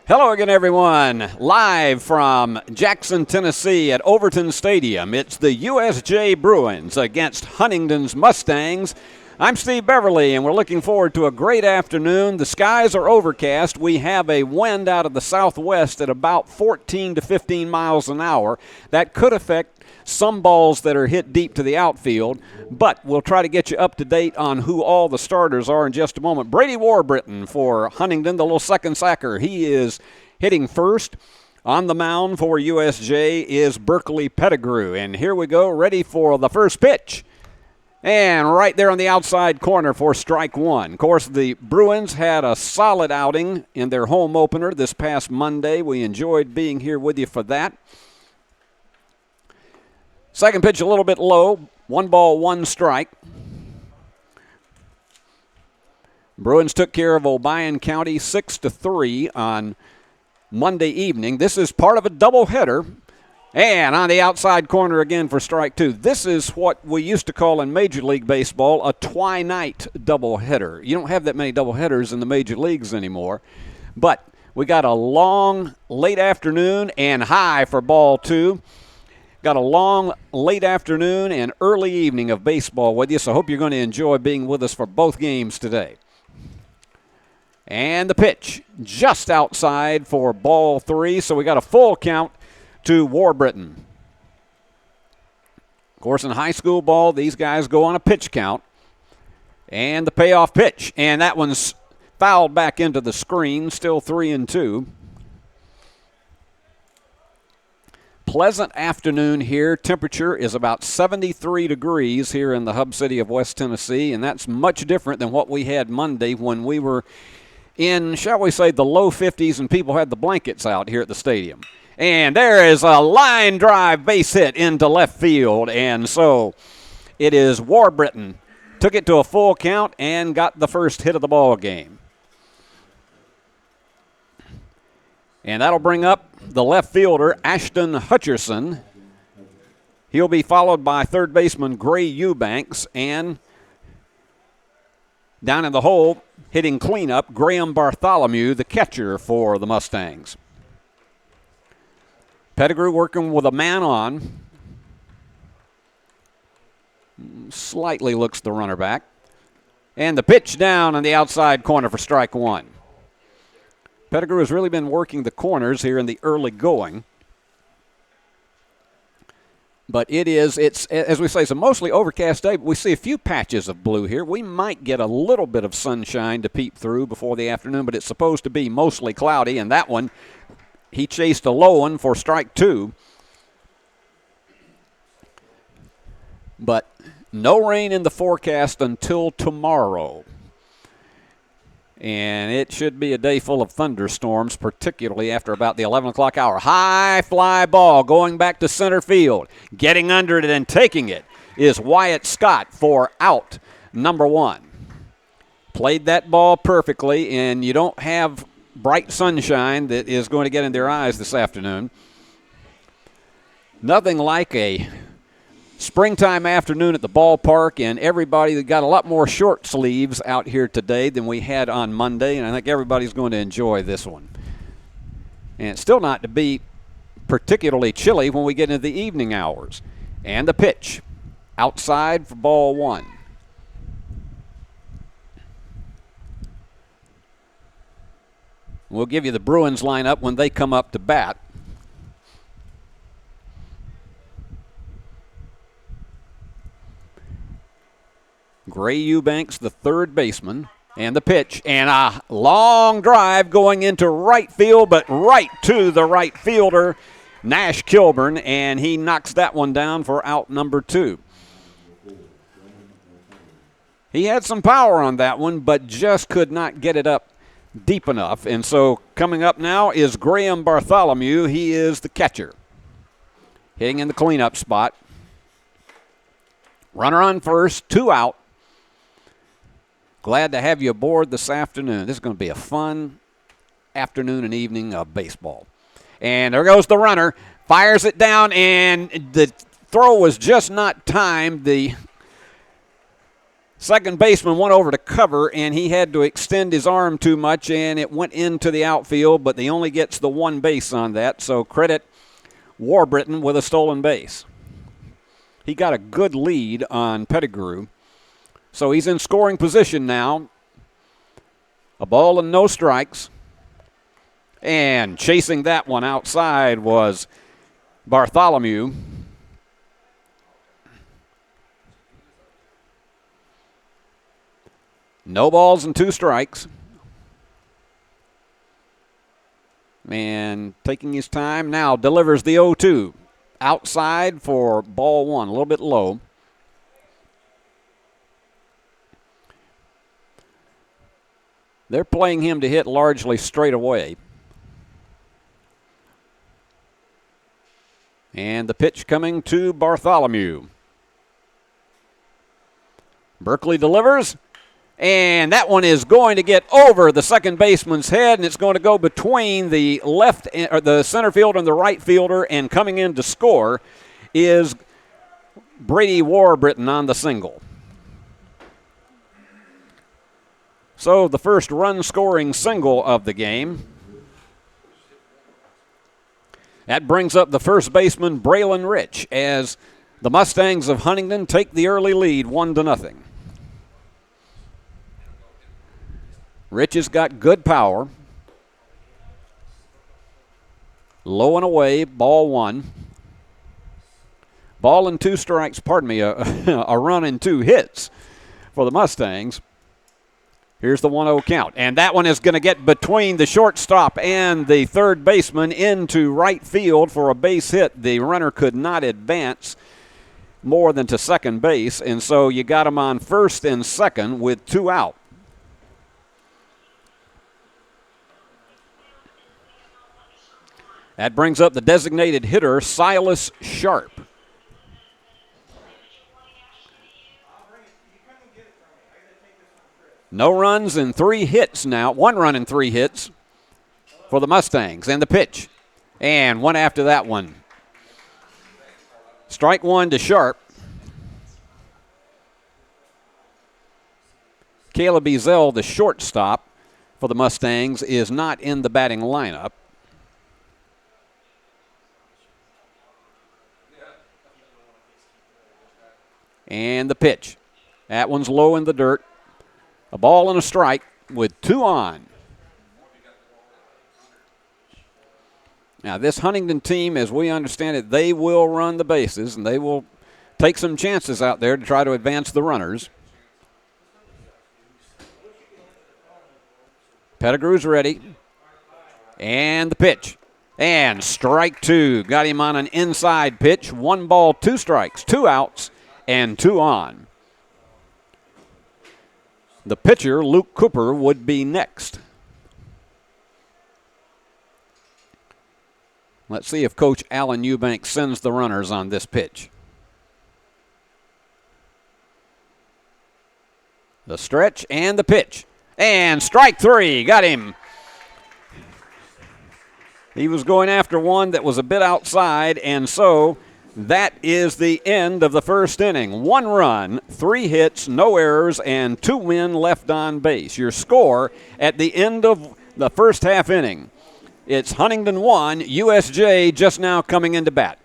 Hello again, everyone. Live from Jackson, Tennessee at Overton Stadium. It's the USJ Bruins against Huntingdon's Mustangs. I'm Steve Beverly, and we're looking forward to a great afternoon. The skies are overcast. We have a wind out of the southwest at about 14 to 15 miles an hour. That could affect some balls that are hit deep to the outfield, but we'll try to get you up to date on who all the starters are in just a moment. Brady Warbriton for Huntingdon, the little second sacker. He is hitting first. On the mound for USJ is Berkeley Pettigrew, and here we go, ready for the first pitch. And right there on the outside corner for strike one. Of course, the Bruins had a solid outing in their home opener this past Monday. We enjoyed being here with you for that. Second pitch a little bit low. 1 ball, 1 strike. Bruins took care of Obion County 6-3 on Monday evening. This is part of a doubleheader. And on the outside corner again for strike two. This is what we used to call in Major League Baseball a twilight doubleheader. You don't have that many doubleheaders in the major leagues anymore. But we got a long late afternoon and high for ball two. Got a long late afternoon and early evening of baseball with you, so I hope you're going to enjoy being with us for both games today. And the pitch just outside for ball three, so we got a full count to Warbriton. Of course, in high school ball, these guys go on a pitch count. And the payoff pitch. And that one's fouled back into the screen, still 3-2. Pleasant afternoon here. Temperature is about 73 degrees here in the hub city of West Tennessee, and that's much different than what we had Monday when we were in, shall we say, the low 50s and people had the blankets out here at the stadium. And there is a line drive base hit into left field. And so it is Warbriton. Took it to a full count and got the first hit of the ball game. And that'll bring up the left fielder, Ashton Hutcherson. He'll be followed by third baseman Gray Eubanks. And down in the hole, hitting cleanup, Graham Bartholomew, the catcher for the Mustangs. Pettigrew working with a man on. Slightly looks the runner back. And the pitch down on the outside corner for strike one. Pettigrew has really been working the corners here in the early going. But it's as we say, it's a mostly overcast day, but we see a few patches of blue here. We might get a little bit of sunshine to peep through before the afternoon, but it's supposed to be mostly cloudy, and that one, he chased a low one for strike two. But no rain in the forecast until tomorrow. And it should be a day full of thunderstorms, particularly after about the 11 o'clock hour. High fly ball going back to center field. Getting under it and taking it is Wyatt Scott for out number one. Played that ball perfectly, and you don't have bright sunshine that is going to get in their eyes this afternoon. Nothing like a springtime afternoon at the ballpark, and everybody got a lot more short sleeves out here today than we had on Monday, and I think everybody's going to enjoy this one. And it's still not to be particularly chilly when we get into the evening hours. And the pitch outside for ball one. We'll give you the Bruins lineup when they come up to bat. Gray Eubanks, the third baseman, and the pitch. And a long drive going into right field, but right to the right fielder, Nash Kilburn, and he knocks that one down for out number two. He had some power on that one, but just could not get it up deep enough. And so coming up now is Graham Bartholomew. He is the catcher, hitting in the cleanup spot. Runner on first, 2 out. Glad to have you aboard this afternoon. This is going to be a fun afternoon and evening of baseball. And there goes the runner. Fires it down, and the throw was just not timed. The Second baseman went over to cover, and he had to extend his arm too much, and it went into the outfield, but he only gets the one base on that, so credit Warbriton with a stolen base. He got a good lead on Pettigrew, so he's in scoring position now. A ball and no strikes, and chasing that one outside was Bartholomew. No balls and 2 strikes. And taking his time now, delivers the 0-2. Outside for ball 1, a little bit low. They're playing him to hit largely straight away. And the pitch coming to Bartholomew. Berkeley delivers. And that one is going to get over the second baseman's head, and it's going to go between the the center fielder and the right fielder, and coming in to score is Brady Warbriton on the single. So the first run-scoring single of the game. That brings up the first baseman, Braylon Rich, as the Mustangs of Huntingdon take the early lead 1-0. Rich has got good power. Low and away, ball 1. Ball and 2 strikes, pardon me, a run and 2 hits for the Mustangs. Here's the 1-0 count. And that one is going to get between the shortstop and the third baseman into right field for a base hit. The runner could not advance more than to second base, and so you got him on first and second with 2 out. That brings up the designated hitter, Silas Sharp. No runs and 3 hits now. 1 run and 3 hits for the Mustangs. And the pitch. And one after that one. Strike 1 to Sharp. Caleb Ezel, the shortstop for the Mustangs, is not in the batting lineup. And the pitch. That one's low in the dirt. A ball and a strike with 2 on. Now, this Huntingdon team, as we understand it, they will run the bases, and they will take some chances out there to try to advance the runners. Pettigrew's ready. And the pitch. And strike 2. Got him on an inside pitch. 1 ball, 2 strikes, 2 outs, and 2 on. The pitcher, Luke Cooper, would be next. Let's see if Coach Alan Eubank sends the runners on this pitch. The stretch and the pitch. And strike 3. Got him. He was going after one that was a bit outside, and so that is the end of the first inning. 1 run, 3 hits, no errors, and 2 men left on base. Your score at the end of the first half inning. It's Huntingdon 1, USJ just now coming into bat.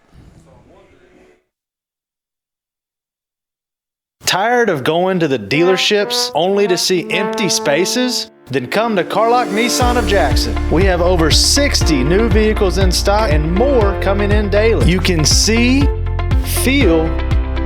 Tired of going to the dealerships only to see empty spaces? Then come to Carlock Nissan of Jackson. We have over 60 new vehicles in stock and more coming in daily. You can see, feel,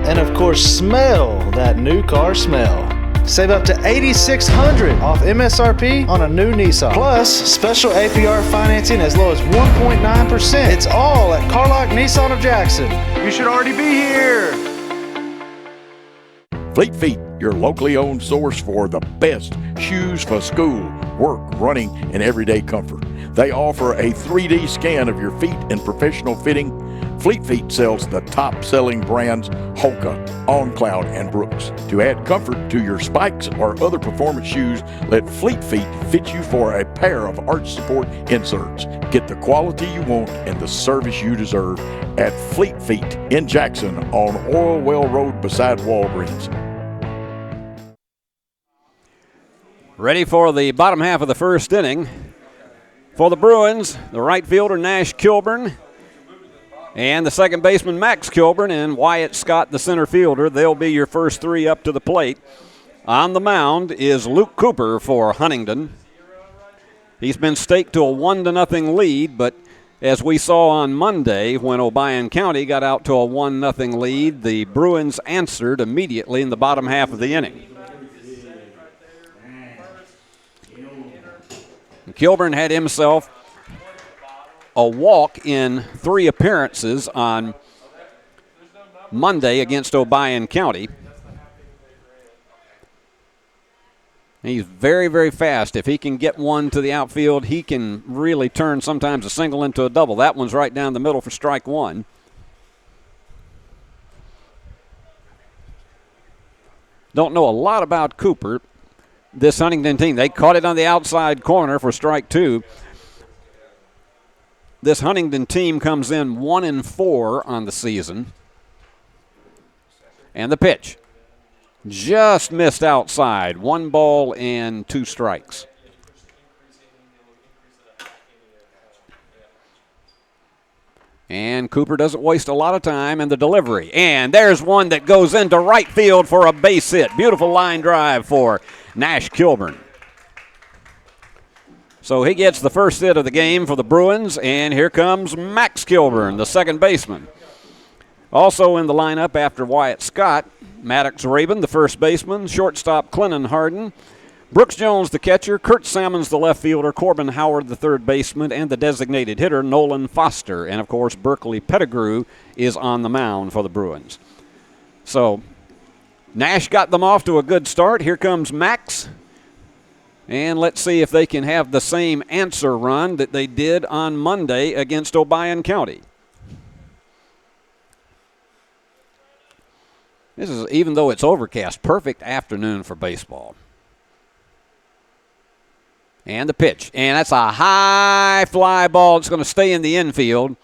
and of course smell that new car smell. Save up to $8,600 off MSRP on a new Nissan. Plus, special APR financing as low as 1.9%. It's all at Carlock Nissan of Jackson. You should already be here. Fleet Feet, your locally owned source for the best shoes for school, work, running, and everyday comfort. They offer a 3D scan of your feet and professional fitting. Fleet Feet sells the top-selling brands Hoka, On Cloud, and Brooks. To add comfort to your spikes or other performance shoes, let Fleet Feet fit you for a pair of arch support inserts. Get the quality you want and the service you deserve at Fleet Feet in Jackson on Oil Well Road beside Walgreens. Ready for the bottom half of the first inning. For the Bruins, the right fielder Nash Kilburn and the second baseman Max Kilburn and Wyatt Scott, the center fielder. They'll be your first three up to the plate. On the mound is Luke Cooper for Huntingdon. He's been staked to a 1-0 lead, but as we saw on Monday when Obion County got out to a 1-0 lead, the Bruins answered immediately in the bottom half of the inning. Kilburn had himself a walk in 3 appearances on Monday against Obion County. He's very, very fast. If he can get one to the outfield, he can really turn sometimes a single into a double. That one's right down the middle for strike one. Don't know a lot about Cooper. This Huntingdon team, they caught it on the outside corner for strike two. This Huntingdon team comes in 1-4 on the season. And the pitch. Just missed outside. 1 ball and 2 strikes. And Cooper doesn't waste a lot of time in the delivery. And there's one that goes into right field for a base hit. Beautiful line drive for Nash Kilburn. So he gets the first hit of the game for the Bruins, and here comes Max Kilburn, the second baseman. Also in the lineup after Wyatt Scott, Maddox Rabin, the first baseman, shortstop Clennon Harden, Brooks Jones, the catcher, Kurt Sammons, the left fielder, Corbin Howard, the third baseman, and the designated hitter, Nolan Foster. And, of course, Berkeley Pettigrew is on the mound for the Bruins. So Nash got them off to a good start. Here comes Max. And let's see if they can have the same answer run that they did on Monday against Obion County. This is, even though it's overcast, perfect afternoon for baseball. And the pitch. And that's a high fly ball. It's going to stay in the infield.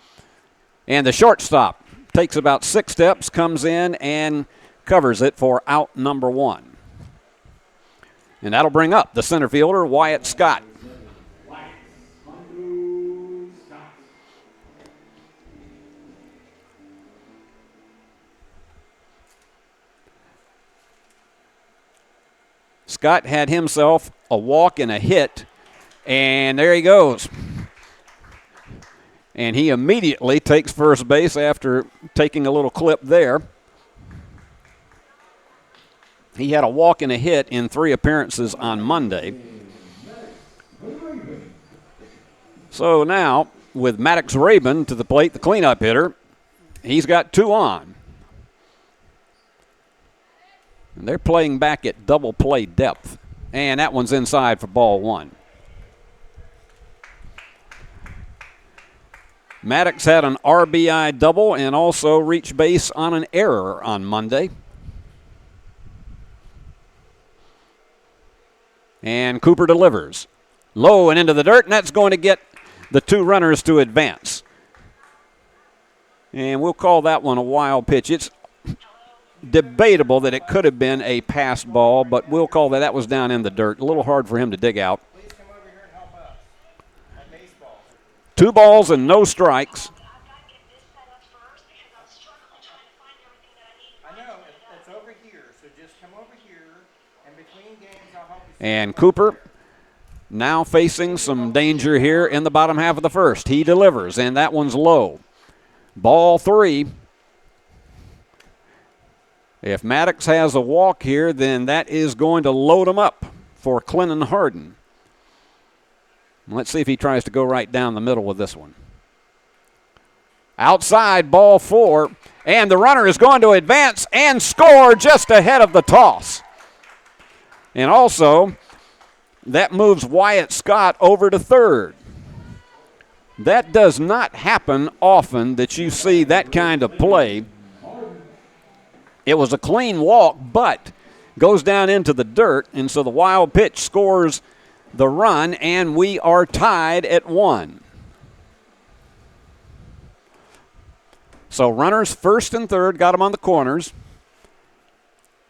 And the shortstop takes about 6 steps, comes in, and covers it for out number 1. And that'll bring up the center fielder, Wyatt Scott. Scott had himself a walk and a hit, and there he goes. And he immediately takes first base after taking a little clip there. He had a walk and a hit in 3 appearances on Monday. So now, with Maddox Rabin to the plate, the cleanup hitter, he's got 2 on. And they're playing back at double play depth. And that one's inside for ball 1. Maddox had an RBI double and also reached base on an error on Monday. And Cooper delivers. Low and into the dirt, and that's going to get the 2 runners to advance. And we'll call that one a wild pitch. It's debatable that it could have been a pass ball, but we'll call that was down in the dirt. A little hard for him to dig out. Please come over here and help us on baseball. 2 balls and no strikes. I know, it's over here, so just come over here, and between games I'll help you. And Cooper now facing some danger here in the bottom half of the first. He delivers, and that one's low. Ball 3. If Maddox has a walk here, then that is going to load him up for Clennon Harden. Let's see if he tries to go right down the middle with this one. Outside, ball 4, and the runner is going to advance and score just ahead of the toss. And also, that moves Wyatt Scott over to third. That does not happen often that you see that kind of play. It was a clean walk, but goes down into the dirt, and so the wild pitch scores the run, and we are tied at 1. So runners first and third, got them on the corners.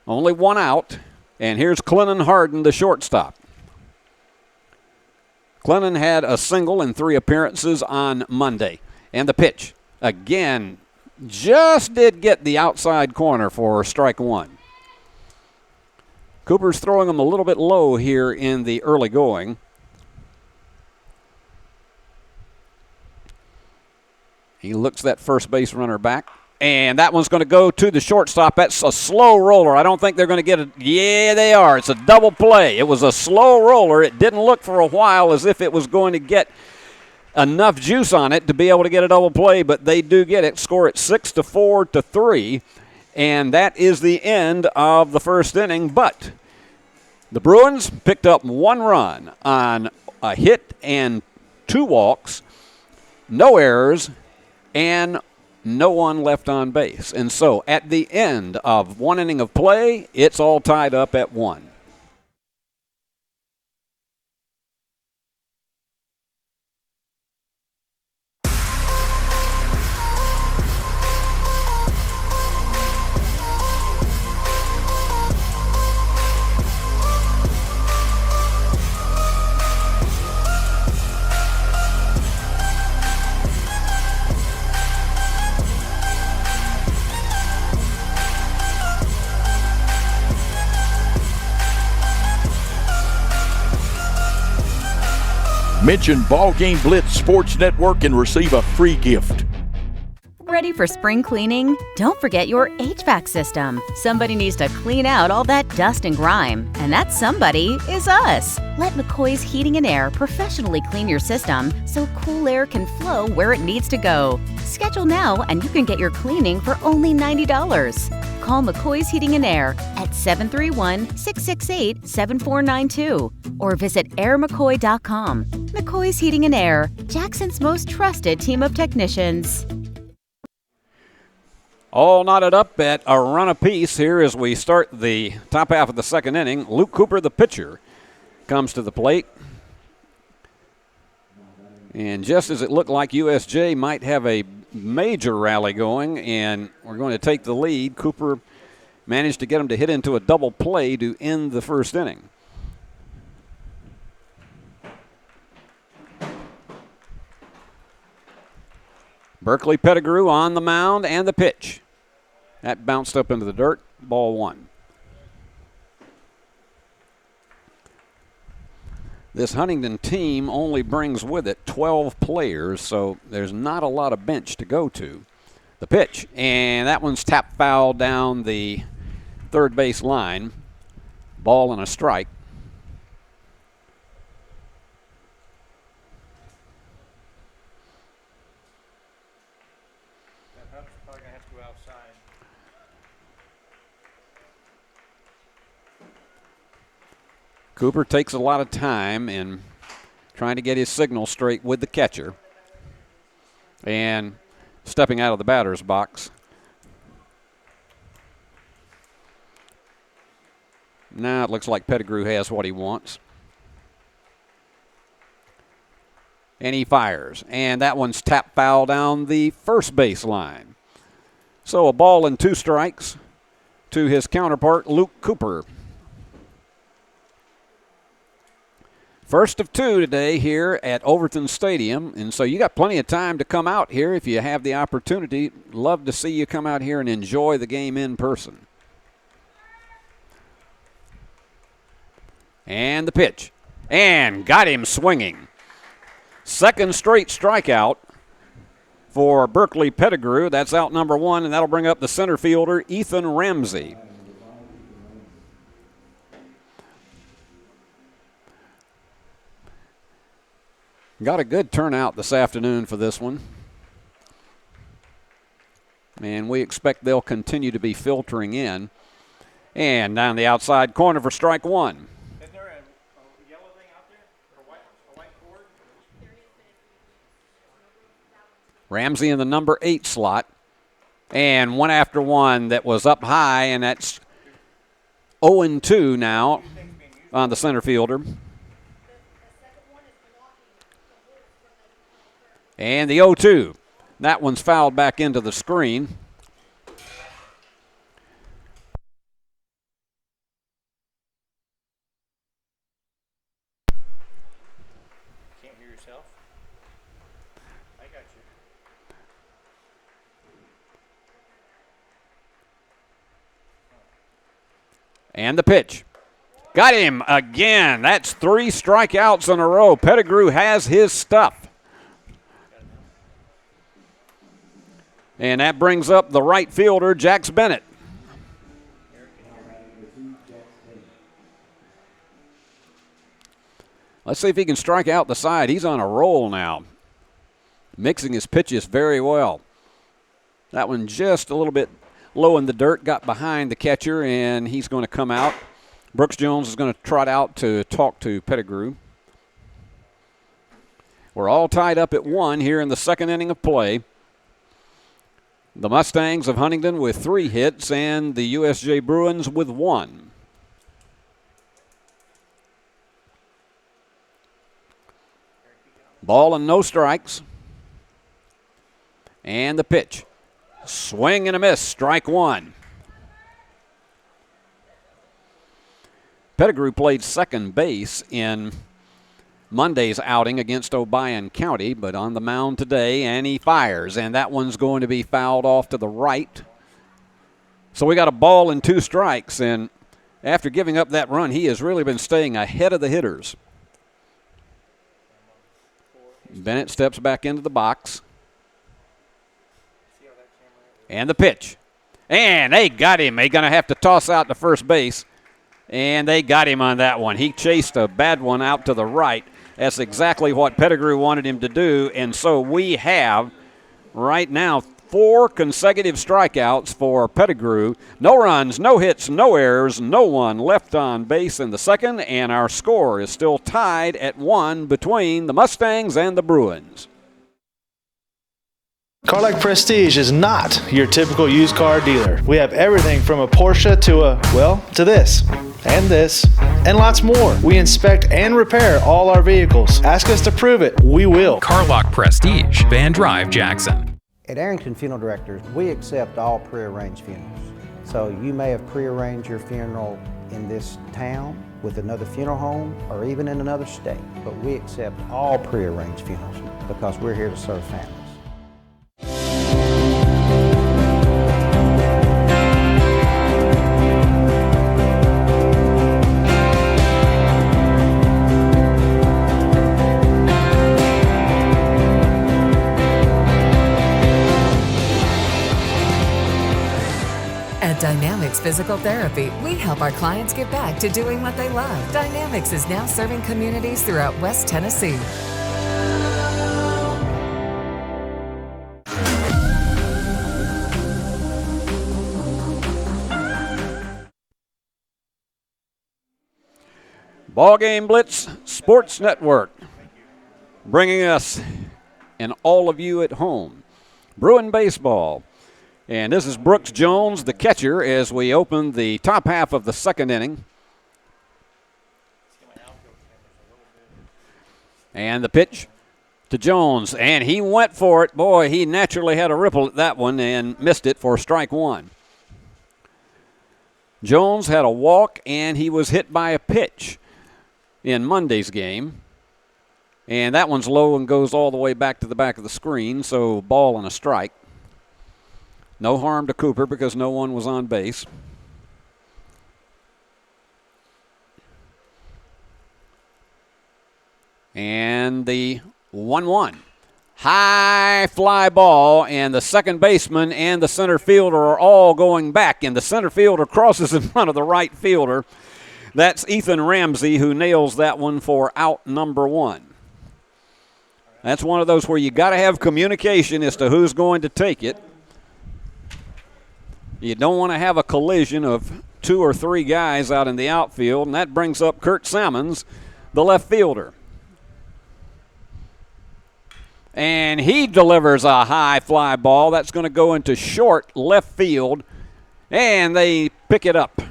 Only 1 out, and here's Clennon Harden, the shortstop. Clennon had a single in 3 appearances on Monday. And the pitch, again, just did get the outside corner for strike 1. Cooper's throwing him a little bit low here in the early going. He looks that first base runner back. And that one's going to go to the shortstop. That's a slow roller. I don't think they're going to get it. Yeah, they are. It's a double play. It was a slow roller. It didn't look for a while as if it was going to get enough juice on it to be able to get a double play, but they do get it. Score it 6-4-3. And that is the end of the first inning. But the Bruins picked up 1 run on a hit and 2 walks, no errors, and no one left on base. And so at the end of 1 inning of play, it's all tied up at 1. Mention BallGame Blitz Sports Network and receive a free gift. Ready for spring cleaning? Don't forget your HVAC system. Somebody needs to clean out all that dust and grime, and that somebody is us. Let McCoy's Heating and Air professionally clean your system so cool air can flow where it needs to go. Schedule now and you can get your cleaning for only $90. Call McCoy's Heating and Air at 731-668-7492 or visit airmccoy.com. McCoy's Heating and Air, Jackson's most trusted team of technicians. All knotted up at a run apiece here as we start the top half of the second inning. Luke Cooper, the pitcher, comes to the plate. And just as it looked like USJ might have a major rally going and we're going to take the lead, Cooper managed to get him to hit into a double play to end the first inning. Berkeley Pettigrew on the mound and the pitch. That bounced up into the dirt, ball 1. This Huntingdon team only brings with it 12 players, so there's not a lot of bench to go to. The pitch, and that one's tapped foul down the third base line. Ball and a strike. Cooper takes a lot of time in trying to get his signal straight with the catcher and stepping out of the batter's box. Now it looks like Pettigrew has what he wants. And he fires. And that one's tapped foul down the first base line. So a ball and 2 strikes to his counterpart, Luke Cooper. First of 2 today here at Overton Stadium, and so you got plenty of time to come out here if you have the opportunity. Love to see you come out here and enjoy the game in person. And the pitch. And got him swinging. Second straight strikeout for Berkeley Pettigrew. That's out number 1, and that'll bring up the center fielder, Ethan Ramsey. Got a good turnout this afternoon for this one. And we expect they'll continue to be filtering in. And down the outside corner for strike 1. Is there a yellow thing out there? Or a white cord? Ramsey in the number 8 slot. And 1 after 1 that was up high, and that's 0-2 now on the center fielder. And the 0-2. That one's fouled back into the screen. yourself. I got you. And the pitch. Got him again. That's 3 strikeouts in a row. Pettigrew has his stuff. And that brings up the right fielder, Jax Bennett. Let's see if he can strike out the side. He's on a roll now. Mixing his pitches very well. That one just a little bit low in the dirt, got behind the catcher, and he's going to come out. Brooks Jones is going to trot out to talk to Pettigrew. We're all tied up at 1 here in the second inning of play. The Mustangs of Huntingdon with 3 hits and the USJ Bruins with 1. Ball and no strikes. And the pitch. Swing and a miss, strike 1. Pettigrew played second base in Monday's outing against Obion County, but on the mound today, and he fires, and that one's going to be fouled off to the right. So we got a ball and 2 strikes, and after giving up that run, he has really been staying ahead of the hitters. Bennett steps back into the box. And the pitch. And they got him. They're going to have to toss out to first base. And they got him on that one. He chased a bad one out to the right. That's exactly what Pettigrew wanted him to do. And so we have right now 4 consecutive strikeouts for Pettigrew. No runs, no hits, no errors, no one left on base in the second. And our score is still tied at 1 between the Mustangs and the Bruins. Carlac Prestige is not your typical used car dealer. We have everything from a Porsche to this, and lots more. We inspect and repair all our vehicles. Ask us to prove it. We will. Carlac Prestige, Van Drive, Jackson. At Arrington Funeral Directors, we accept all prearranged funerals. So you may have prearranged your funeral in this town with another funeral home or even in another state, but we accept all prearranged funerals because we're here to serve families. At Dynamics Physical Therapy, we help our clients get back to doing what they love. Dynamics is now serving communities throughout West Tennessee. BallGame Blitz Sports Network, bringing us and all of you at home Bruin baseball. And this is Brooks Jones, the catcher, as we open the top half of the second inning. And the pitch to Jones, and he went for it. Boy, he naturally had a ripple at that one and missed it for strike 1. Jones had a walk, and he was hit by a pitch in Monday's game. And that one's low and goes all the way back to the back of the screen, so ball and a strike. No harm to Cooper because no one was on base. And the 1-1. High fly ball, and the second baseman and the center fielder are all going back, and the center fielder crosses in front of the right fielder. That's Ethan Ramsey who nails that one for out number 1. That's one of those where you got to have communication as to who's going to take it. You don't want to have a collision of 2 or 3 guys out in the outfield, and that brings up Kurt Salmons, the left fielder. And he delivers a high fly ball. That's going to go into short left field, and they pick it up.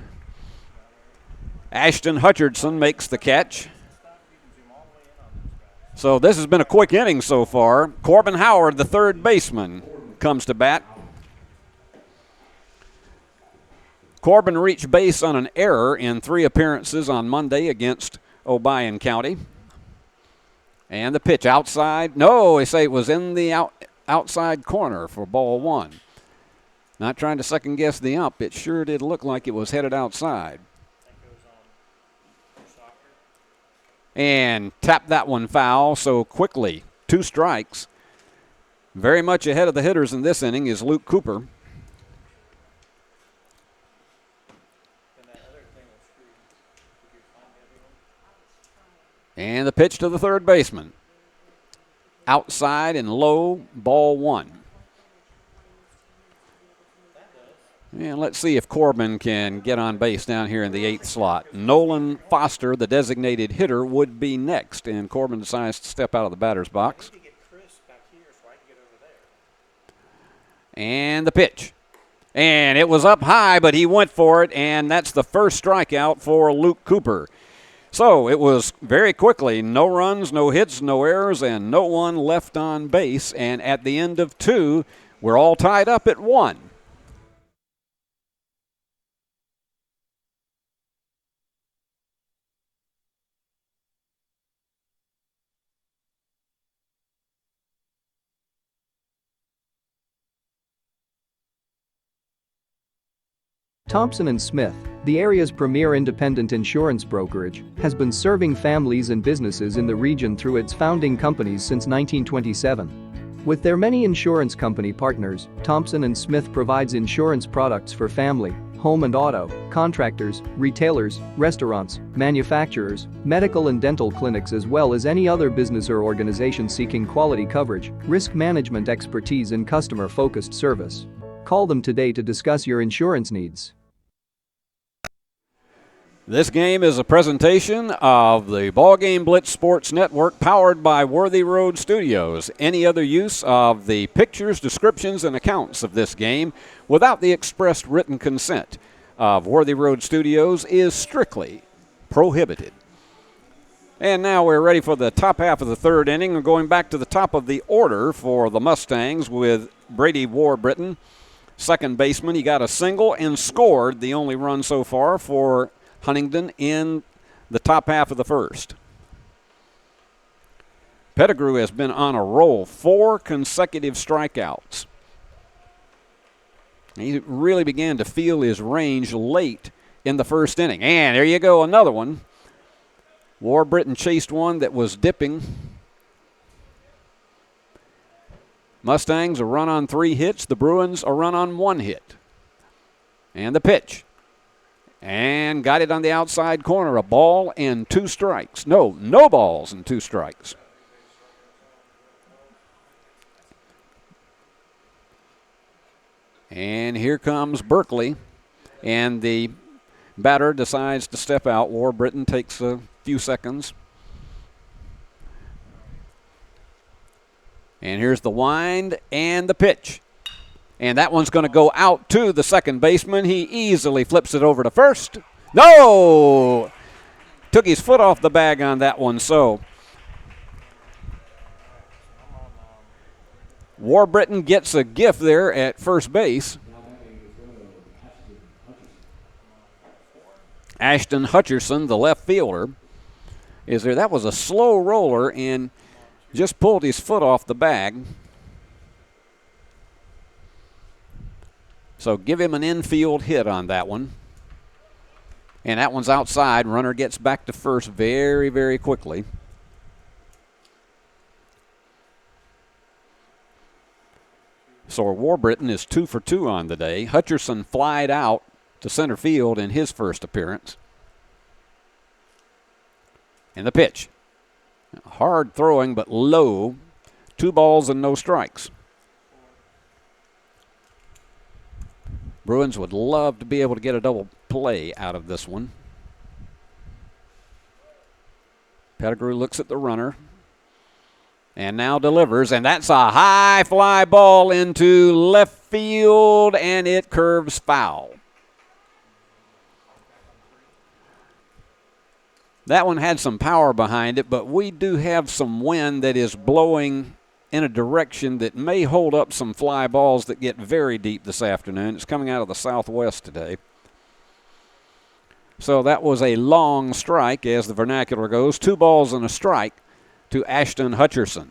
Ashton Hutchinson makes the catch. So this has been a quick inning so far. Corbin Howard, the third baseman, comes to bat. Corbin reached base on an error in 3 appearances on Monday against Obion County. And the pitch outside. No, they say it was in the outside corner for ball one. Not trying to second guess the ump. It sure did look like it was headed outside. And tapped that one foul so quickly. 2 strikes. Very much ahead of the hitters in this inning is Luke Cooper. And the pitch to the third baseman. Outside and low, ball one. And let's see if Corbin can get on base down here in the 8th slot. Nolan Foster, the designated hitter, would be next. And Corbin decides to step out of the batter's box. And the pitch. And it was up high, but he went for it, and that's the first strikeout for Luke Cooper. So it was very quickly, no runs, no hits, no errors, and no one left on base. And at the end of 2, we're all tied up at 1. Thompson & Smith, the area's premier independent insurance brokerage, has been serving families and businesses in the region through its founding companies since 1927. With their many insurance company partners, Thompson & Smith provides insurance products for family, home and auto, contractors, retailers, restaurants, manufacturers, medical and dental clinics, as well as any other business or organization seeking quality coverage, risk management expertise and customer-focused service. Call them today to discuss your insurance needs. This game is a presentation of the BallGame Blitz Sports Network powered by Worthy Road Studios. Any other use of the pictures, descriptions, and accounts of this game without the expressed written consent of Worthy Road Studios is strictly prohibited. And now we're ready for the top half of the 3rd inning. We're going back to the top of the order for the Mustangs with Brady Warbritton, second baseman. He got a single and scored the only run so far for Huntingdon in the top half of the 1st. Pettigrew has been on a roll, 4 consecutive strikeouts. He really began to feel his range late in the 1st inning. And there you go, another one. Warbritton chased one that was dipping. Mustangs a run on 3 hits. The Bruins a run on 1 hit. And the pitch. And got it on the outside corner. A ball and 2 strikes. No balls and 2 strikes. And here comes Berkeley. And the batter decides to step out. Warbritton takes a few seconds. And here's the wind and the pitch. And that one's going to go out to the second baseman. He easily flips it over to first. No! Took his foot off the bag on that one, so Warbritton gets a gift there at first base. Ashton Hutcherson, the left fielder, is there. That was a slow roller and just pulled his foot off the bag. So give him an infield hit on that one. And that one's outside. Runner gets back to first very, very quickly. So Warbritton is 2 for 2 on the day. Hutcherson flied out to center field in his first appearance. And the pitch. Hard throwing, but low. 2 balls and no strikes. Bruins would love to be able to get a double play out of this one. Pettigrew looks at the runner and now delivers, and that's a high fly ball into left field, and it curves foul. That one had some power behind it, but we do have some wind that is blowing in a direction that may hold up some fly balls that get very deep this afternoon. It's coming out of the southwest today. So that was a long strike, as the vernacular goes. 2 balls and a strike to Ashton Hutcherson.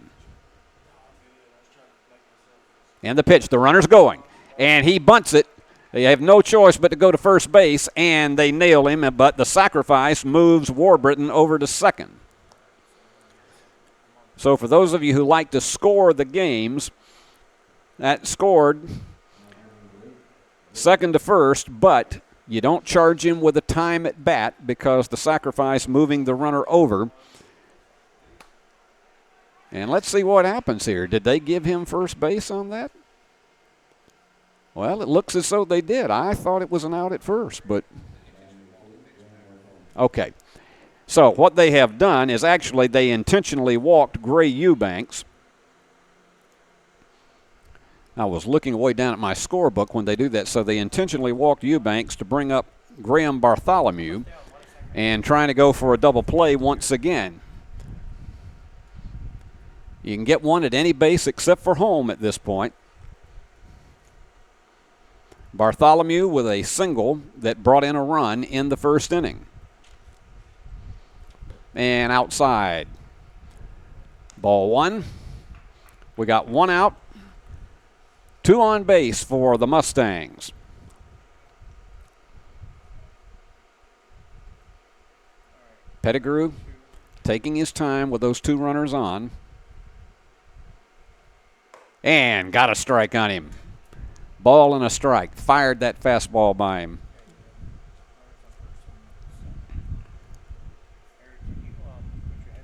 And the pitch, the runner's going, and he bunts it. They have no choice but to go to first base, and they nail him, but the sacrifice moves Warburton over to second. So for those of you who like to score the games, that scored second to first, but you don't charge him with a time at bat because the sacrifice moving the runner over. And let's see what happens here. Did they give him first base on that? Well, it looks as though they did. I thought it was an out at first, but okay. So what they have done is actually they intentionally walked Gray Eubanks. I was looking way down at my scorebook when they do that. So they intentionally walked Eubanks to bring up Graham Bartholomew and trying to go for a double play once again. You can get one at any base except for home at this point. Bartholomew with a single that brought in a run in the first inning. And outside. Ball one. We got one out. Two on base for the Mustangs. Pettigrew taking his time with those two runners on. And got a strike on him. Ball and a strike. Fired that fastball by him.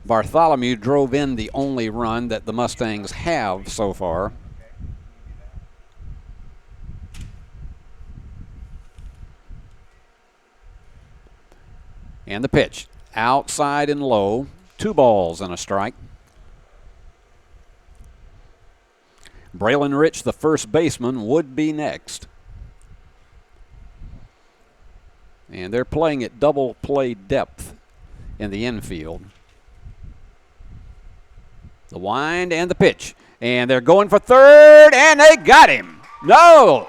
Bartholomew drove in the only run that the Mustangs have so far. And the pitch. Outside and low. 2 balls and a strike. Braylon Rich, the first baseman, would be next. And they're playing at double play depth in the infield. The wind and the pitch. And they're going for third, and they got him. No!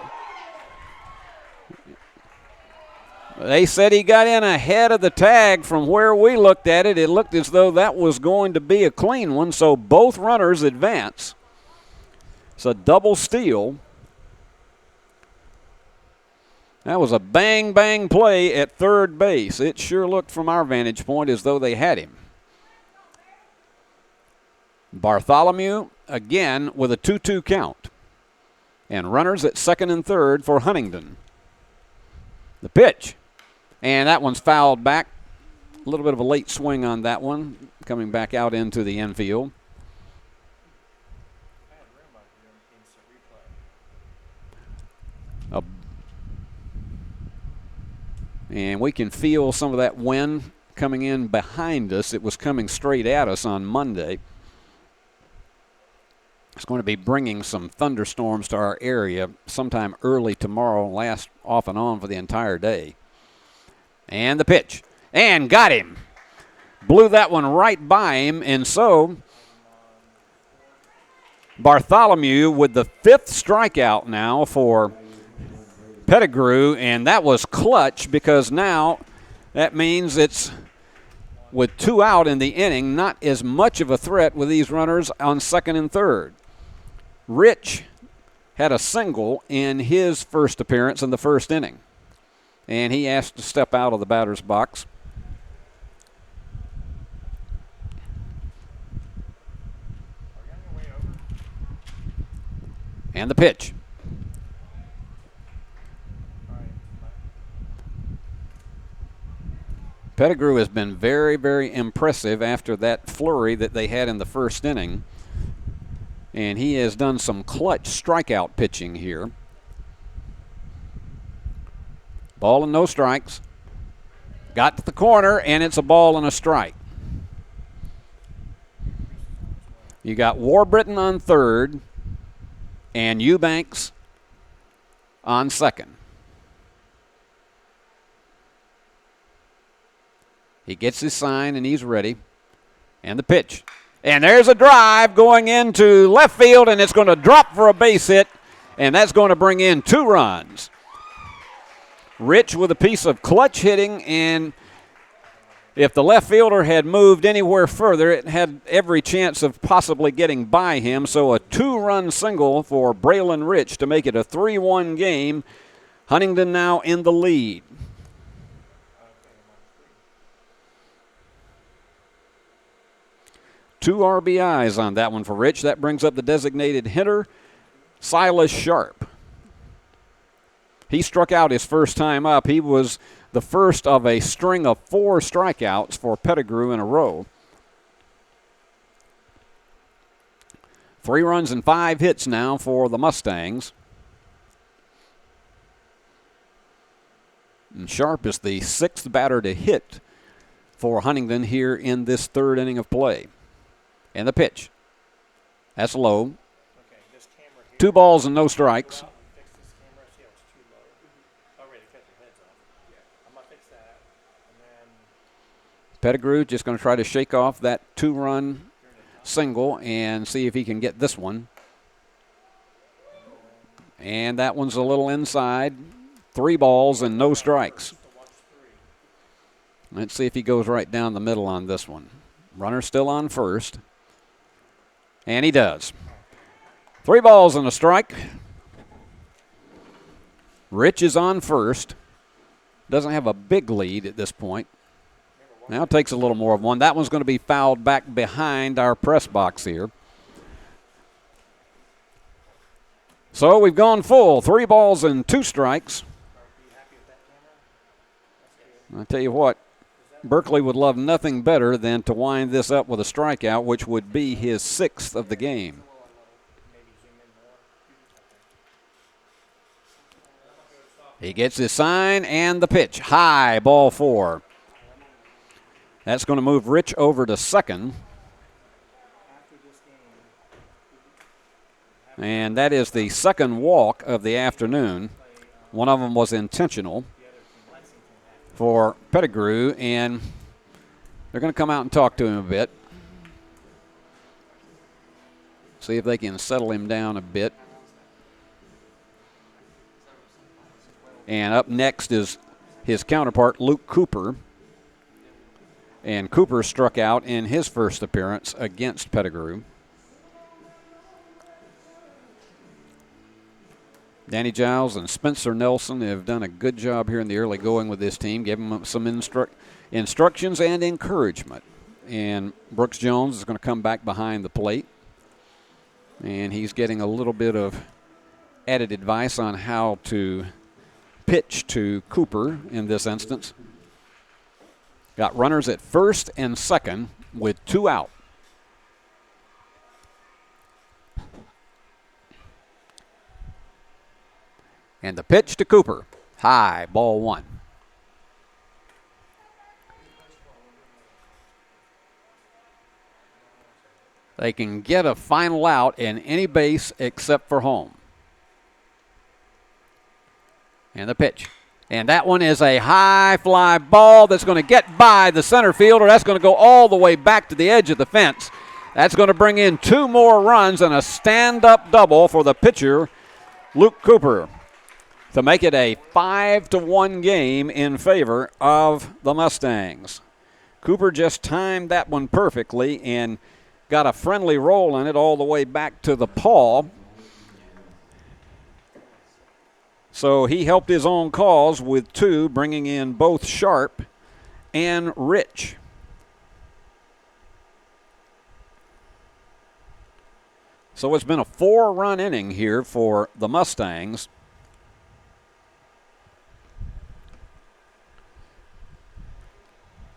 They said he got in ahead of the tag. From where we looked at it, it looked as though that was going to be a clean one, so both runners advance. It's a double steal. That was a bang-bang play at third base. It sure looked from our vantage point as though they had him. Bartholomew again with a 2-2 count. And runners at second and third for Huntingdon. The pitch. And that one's fouled back. A little bit of a late swing on that one, coming back out into the infield. And we can feel some of that wind coming in behind us. It was coming straight at us on Monday. It's going to be bringing some thunderstorms to our area sometime early tomorrow, last off and on for the entire day. And the pitch. And got him. Blew that one right by him. And so Bartholomew with the 5th strikeout now for Pettigrew, and that was clutch because now that means it's with 2 out in the inning, not as much of a threat with these runners on second and third. Rich had a single in his first appearance in the first inning, and he asked to step out of the batter's box. And the pitch. Pettigrew has been very, very impressive after that flurry that they had in the first inning. And he has done some clutch strikeout pitching here. Ball and no strikes. Got to the corner, and it's a ball and a strike. You got Warburton on third and Eubanks on second. He gets his sign, and he's ready. And the pitch. And there's a drive going into left field, and it's going to drop for a base hit, and that's going to bring in 2 runs. Rich with a piece of clutch hitting, and If the left fielder had moved anywhere further, it had every chance of possibly getting by him. So a 2-run single for Braylon Rich to make it a 3-1 game. Huntingdon now in the lead. Two RBIs on that one for Rich. That brings up the designated hitter, Silas Sharp. He struck out his first time up. He was the first of a string of 4 strikeouts for Pettigrew in a row. 3 runs and 5 hits now for the Mustangs. And Sharp is the 6th batter to hit for Huntingdon here in this 3rd inning of play. And the pitch. That's low. 2 balls and no strikes. Pettigrew just going to try to shake off that 2-run single and see if he can get this one. And that one's a little inside. 3 balls and no strikes. Let's see if he goes right down the middle on this one. Runner still on first. And he does. 3 balls and a strike. Rich is on first. Doesn't have a big lead at this point. Now takes a little more of one. That one's going to be fouled back behind our press box here. So we've gone full. 3 balls and 2 strikes. I tell you what, Berkeley would love nothing better than to wind this up with a strikeout, which would be his 6th of the game. He gets his sign and the pitch. High, ball 4. That's going to move Rich over to second. And that is the 2nd walk of the afternoon. One of them was intentional for Pettigrew, and they're going to come out and talk to him a bit. See if they can settle him down a bit. And up next is his counterpart, Luke Cooper. And Cooper struck out in his first appearance against Pettigrew. Danny Giles and Spencer Nelson have done a good job here in the early going with this team, giving them some instructions and encouragement. And Brooks Jones is going to come back behind the plate. And he's getting a little bit of added advice on how to pitch to Cooper in this instance. Got runners at first and second with 2 out. And the pitch to Cooper. High, ball 1. They can get a final out in any base except for home. And the pitch. And that one is a high fly ball that's going to get by the center fielder. That's going to go all the way back to the edge of the fence. That's going to bring in 2 more runs and a stand-up double for the pitcher, Luke Cooper, to make it a 5-1 game in favor of the Mustangs. Cooper just timed that one perfectly and got a friendly roll in it all the way back to the paw. So he helped his own cause with 2, bringing in both Sharp and Rich. So it's been a 4-run inning here for the Mustangs.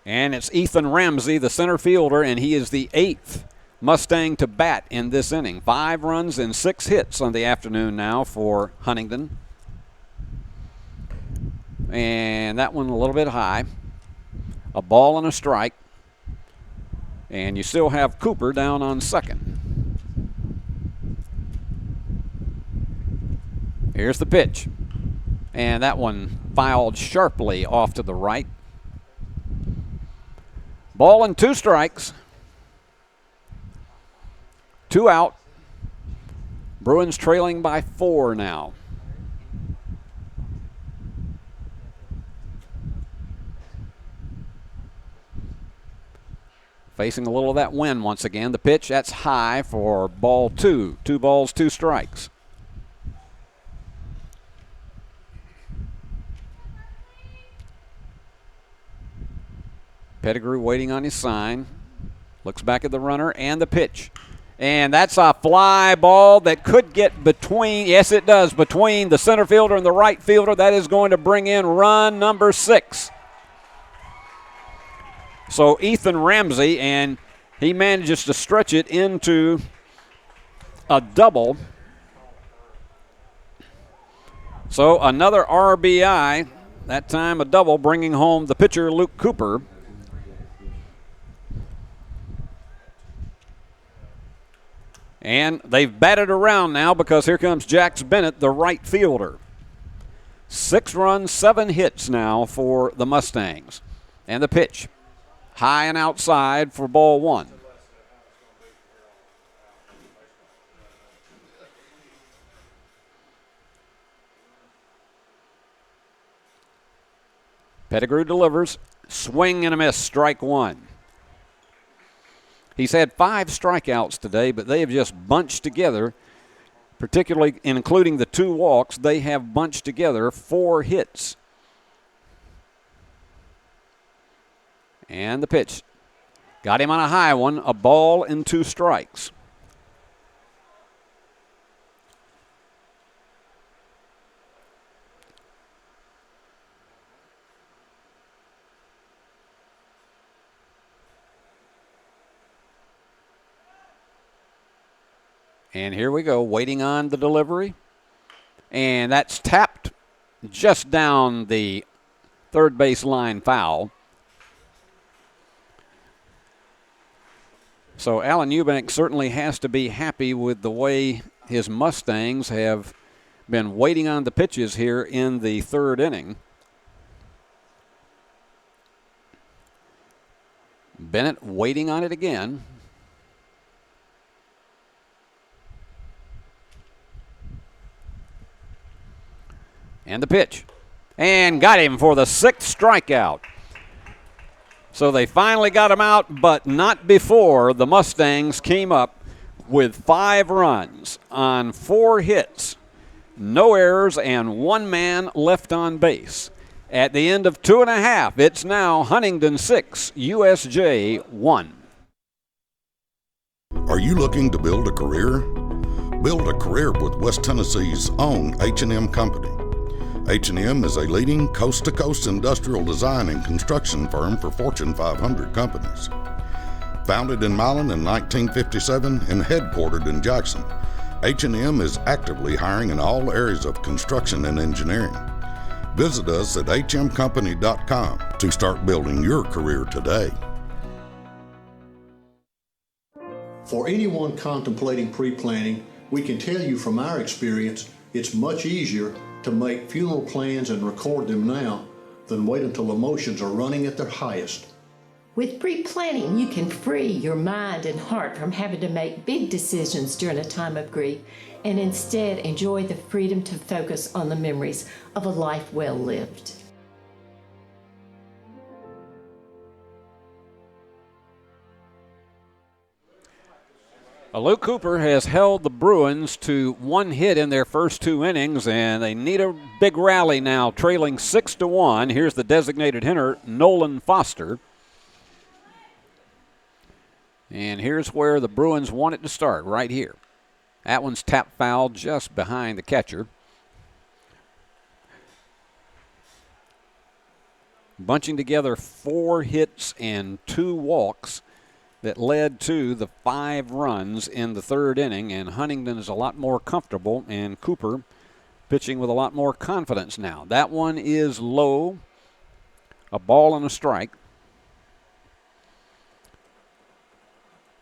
And it's Ethan Ramsey, the center fielder, and he is the 8th Mustang to bat in this inning. 5 runs and 6 hits on the afternoon now for Huntingdon. And that one a little bit high. A ball and a strike. And you still have Cooper down on second. Here's the pitch. And that one fouled sharply off to the right. Ball and 2 strikes. 2 out. Bruins trailing by 4 now. Facing a little of that wind once again. The pitch, that's high for ball 2. 2 balls, 2 strikes. Pettigrew waiting on his sign. Looks back at the runner and the pitch. And that's a fly ball that could get between, yes it does, between the center fielder and the right fielder. That is going to bring in run number 6. So Ethan Ramsey, and he manages to stretch it into a double. So another RBI, that time a double, bringing home the pitcher Luke Cooper. And they've batted around now because here comes Jax Bennett, the right fielder. 6 runs, 7 hits now for the Mustangs. And the pitch, high and outside for ball 1. Pettigrew delivers, swing and a miss, strike 1. He's had 5 strikeouts today, but they have just bunched together, particularly including the 2 walks. They have bunched together 4 hits. And the pitch. Got him on a high one, a ball and 2 strikes. And here we go, waiting on the delivery. And that's tapped just down the third base line foul. So Alan Eubank certainly has to be happy with the way his Mustangs have been waiting on the pitches here in the 3rd inning. Bennett waiting on it again. And the pitch. And got him for the 6th strikeout. So they finally got him out, but not before the Mustangs came up with 5 runs on 4 hits, no errors, and 1 man left on base. At the end of 2.5, it's now Huntingdon 6, USJ 1. Are you looking to build a career? Build a career with West Tennessee's own H&M Company. H&M is a leading coast-to-coast industrial design and construction firm for Fortune 500 companies. Founded in Milan in 1957 and headquartered in Jackson, H&M is actively hiring in all areas of construction and engineering. Visit us at hmcompany.com to start building your career today. For anyone contemplating pre-planning, we can tell you from our experience, it's much easier to make funeral plans and record them now than wait until emotions are running at their highest. With pre-planning, you can free your mind and heart from having to make big decisions during a time of grief and instead enjoy the freedom to focus on the memories of a life well lived. Luke Cooper has held the Bruins to 1 hit in their first 2 innings, and they need a big rally now, trailing 6-1. Here's the designated hitter, Nolan Foster. And here's where the Bruins want it to start, right here. That one's tapped foul just behind the catcher. Bunching together 4 hits and 2 walks that led to the 5 runs in the 3rd inning, and Huntingdon is a lot more comfortable, and Cooper pitching with a lot more confidence now. That one is low, a ball and a strike.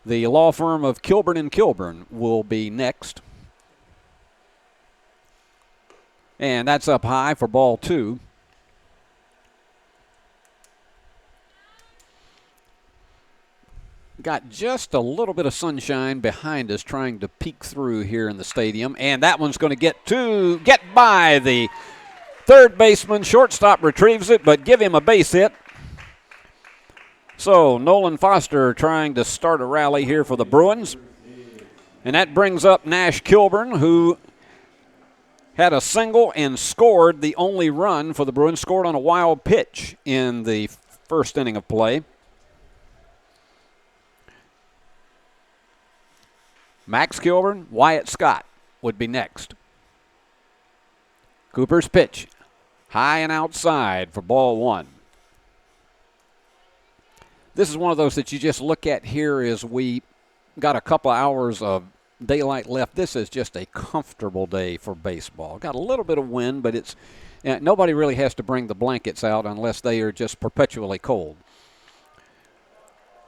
The law firm of Kilburn & Kilburn will be next. And that's up high for ball 2. Got just a little bit of sunshine behind us trying to peek through here in the stadium. And that one's going to get by the third baseman. Shortstop retrieves it, but give him a base hit. So Nolan Foster trying to start a rally here for the Bruins. And that brings up Nash Kilburn, who had a single and scored the only run for the Bruins, scored on a wild pitch in the first inning of play. Max Kilburn, Wyatt Scott would be next. Cooper's pitch, high and outside for ball one. This is one of those that you just look at here as we got a couple hours of daylight left. This is just a comfortable day for baseball. Got a little bit of wind, but it's nobody really has to bring the blankets out unless they are just perpetually cold.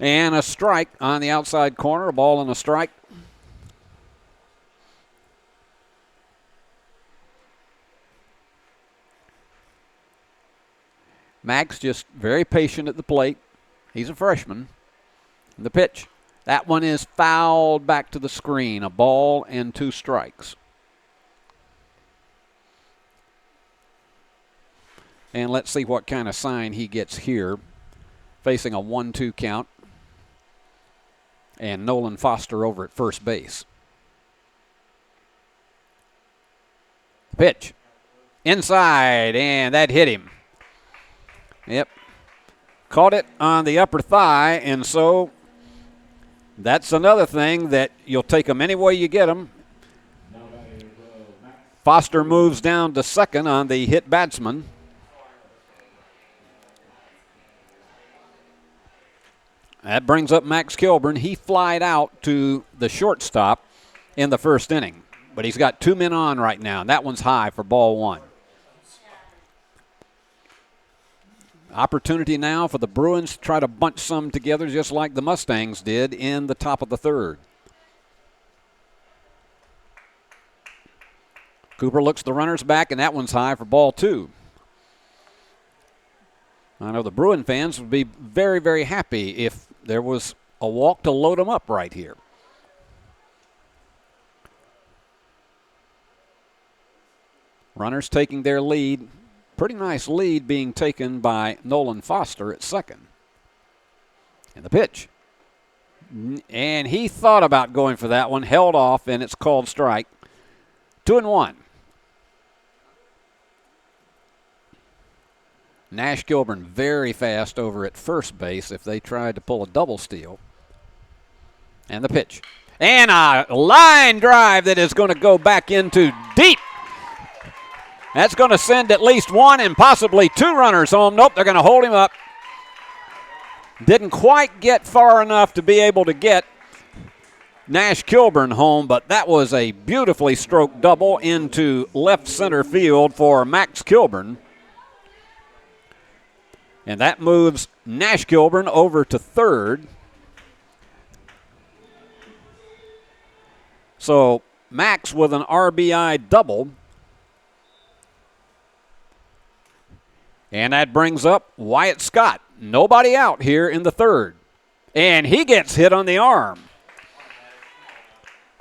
And a strike on the outside corner, a ball and a strike. Max just very patient at the plate. He's a freshman. And the pitch. That one is fouled back to the screen. A ball and 2 strikes. And let's see what kind of sign he gets here. Facing a 1-2 count. And Nolan Foster over at first base. Pitch. Inside, and that hit him. Yep. Caught it on the upper thigh, and so that's another thing that you'll take them any way you get them. Foster moves down to second on the hit batsman. That brings up Max Kilburn. He flied out to the shortstop in the first inning, but he's got 2 men on right now, and that one's high for ball one. Opportunity now for the Bruins to try to bunch some together just like the Mustangs did in the top of the third. Cooper looks the runners back, and that one's high for ball two. I know the Bruin fans would be very, very happy if there was a walk to load them up right here. Runners taking their lead. Pretty nice lead being taken by Nolan Foster at second. And the pitch. And he thought about going for that one, held off, and it's called strike. 2-1. Nash Kilburn very fast over at first base if they tried to pull a double steal. And the pitch. And a line drive that is going to go back into deep. That's going to send at least one and possibly two runners home. Nope, they're going to hold him up. Didn't quite get far enough to be able to get Nash Kilburn home, but that was a beautifully stroked double into left center field for Max Kilburn. And that moves Nash Kilburn over to third. So Max with an RBI double. And that brings up Wyatt Scott. Nobody out here in the third. And he gets hit on the arm.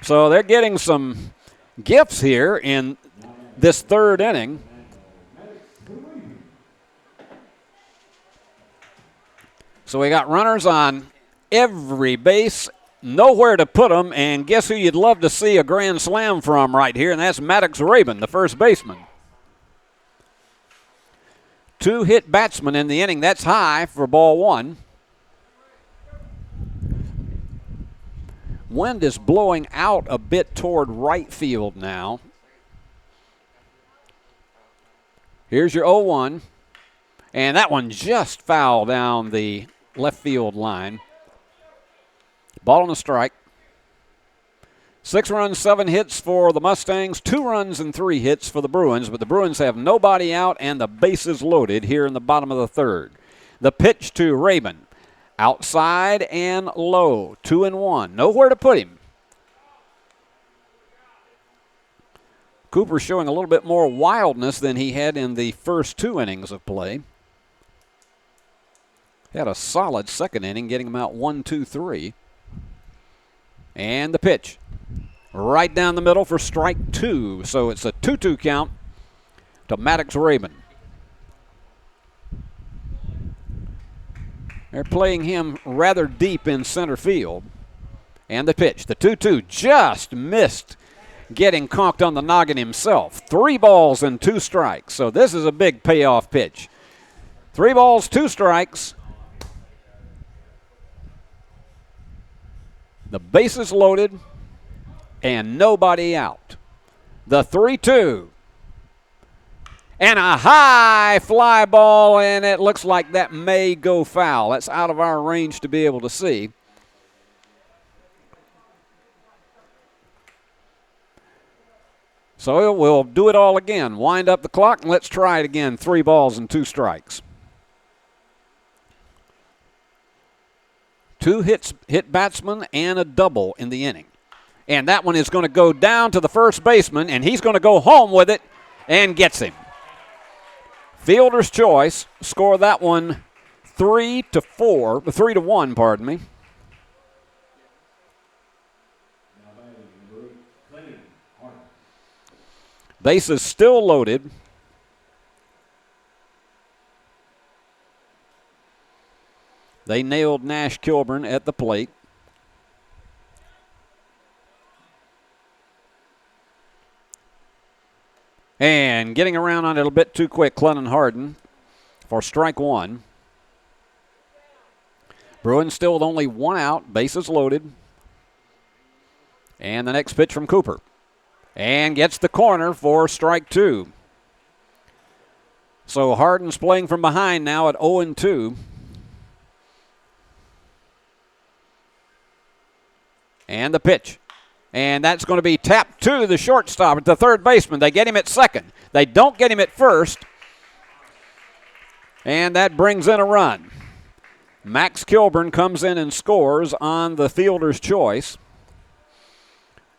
So they're getting some gifts here in this third inning. So we got runners on every base, nowhere to put them, and guess who you'd love to see a grand slam from right here, and that's Maddox Rabin, the first baseman. Two hit batsmen in the inning. That's high for ball one. Wind is blowing out a bit toward right field now. Here's your 0-1. And that one just fouled down the left field line. Ball and a strike. 6 runs, 7 hits for the Mustangs, 2 runs and 3 hits for the Bruins, but the Bruins have nobody out and the bases loaded here in the bottom of the third. The pitch to Rabin. Outside and low. 2-1. Nowhere to put him. Cooper showing a little bit more wildness than he had in the first 2 innings of play. Had a solid second inning, getting him out 1-2-3. And the pitch. Right down the middle for strike 2. So it's a 2-2 count to Maddox Rabin. They're playing him rather deep in center field. And the pitch, the 2-2, just missed getting conked on the noggin himself. 3 balls and 2 strikes. So this is a big payoff pitch. 3 balls, 2 strikes. The bases loaded and nobody out. The 3-2. And a high fly ball, and it looks like that may go foul. That's out of our range to be able to see. So we'll do it all again. Wind up the clock, and let's try it again. 3 balls and 2 strikes. 2 hit batsmen and a double in the inning. And that one is going to go down to the first baseman, and he's going to go home with it and gets him. Fielder's choice. Score that one 3-1, pardon me. Bases still loaded. They nailed Nash Kilburn at the plate. And getting around on it a bit too quick, Clennon Harden for strike 1. Bruins still with only 1 out, bases loaded. And the next pitch from Cooper. And gets the corner for strike 2. So Harden's playing from behind now at 0-2. And the pitch. And that's going to be tapped to the shortstop at the third baseman. They get him at second. They don't get him at first. And that brings in a run. Max Kilburn comes in and scores on the fielder's choice.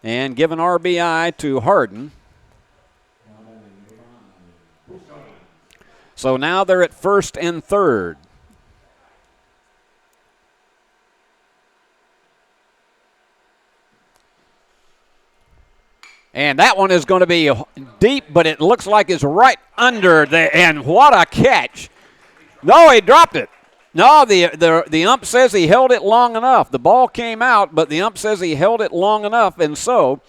And give an RBI to Harden. So now they're at first and third. And that one is going to be deep, but it looks like it's right under there. And what a catch. No, he dropped it. No, the ump says he held it long enough. The ball came out, but the ump says he held it long enough, and so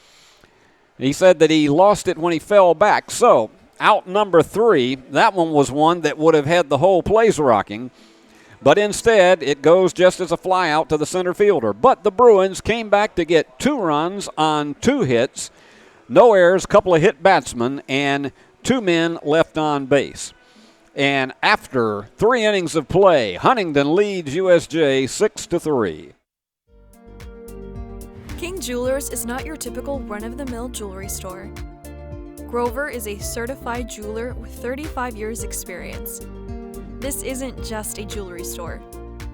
he said that he lost it when he fell back. So out number 3, that one was one that would have had the whole place rocking. But instead, it goes just as a fly out to the center fielder. But the Bruins came back to get 2 runs on 2 hits. No errors, couple of hit batsmen, and 2 men left on base. And after 3 innings of play, Huntingdon leads USJ 6-3. King Jewelers is not your typical run-of-the-mill jewelry store. Grover is a certified jeweler with 35 years experience. This isn't just a jewelry store.